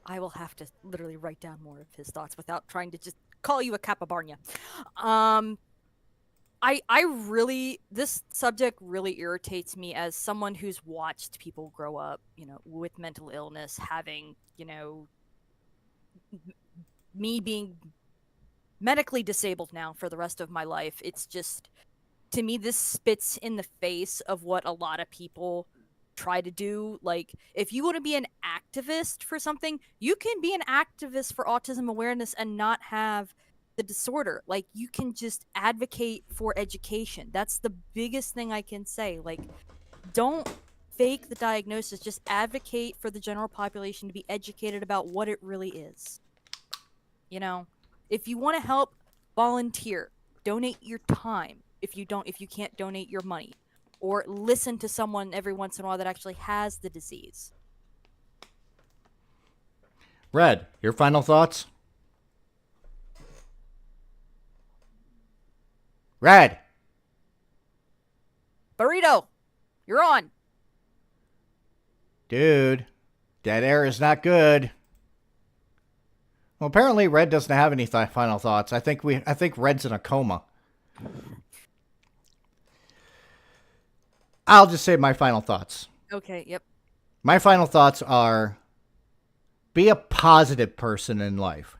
S4: I will have to literally write down more of his thoughts without trying to just call you a capabarnia. I really, this subject really irritates me as someone who's watched people grow up, with mental illness, having, me being medically disabled now for the rest of my life. It's just, to me, this spits in the face of what a lot of people try to do. Like, if you want to be an activist for something, you can be an activist for autism awareness and not have the disorder. Like, you can just advocate for education. That's the biggest thing I can say. Like, don't fake the diagnosis. Just advocate for the general population to be educated about what it really is. If you want to help, volunteer. Donate your time if you can't donate your money. Or listen to someone every once in a while that actually has the disease.
S2: Red, your final thoughts? Red.
S4: Burrito, you're on.
S2: Dude, dead air is not good. Well, apparently Red doesn't have any final thoughts. I think Red's in a coma. I'll just say my final thoughts.
S4: Okay, yep.
S2: My final thoughts are, be a positive person in life.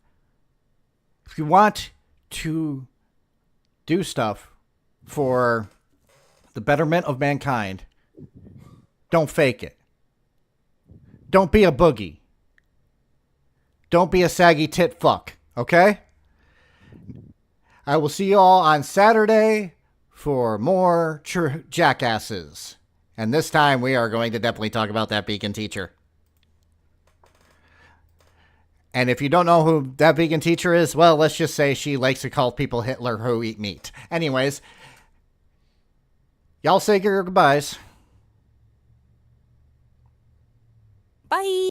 S2: If you want to do stuff for the betterment of mankind, don't fake it. Don't be a boogie. Don't be a saggy tit fuck, okay? I will see you all on Saturday for more jackasses. And this time we are going to definitely talk about that vegan teacher. And if you don't know who that vegan teacher is, well, let's just say she likes to call people Hitler who eat meat. Anyways, y'all say your goodbyes.
S4: Bye.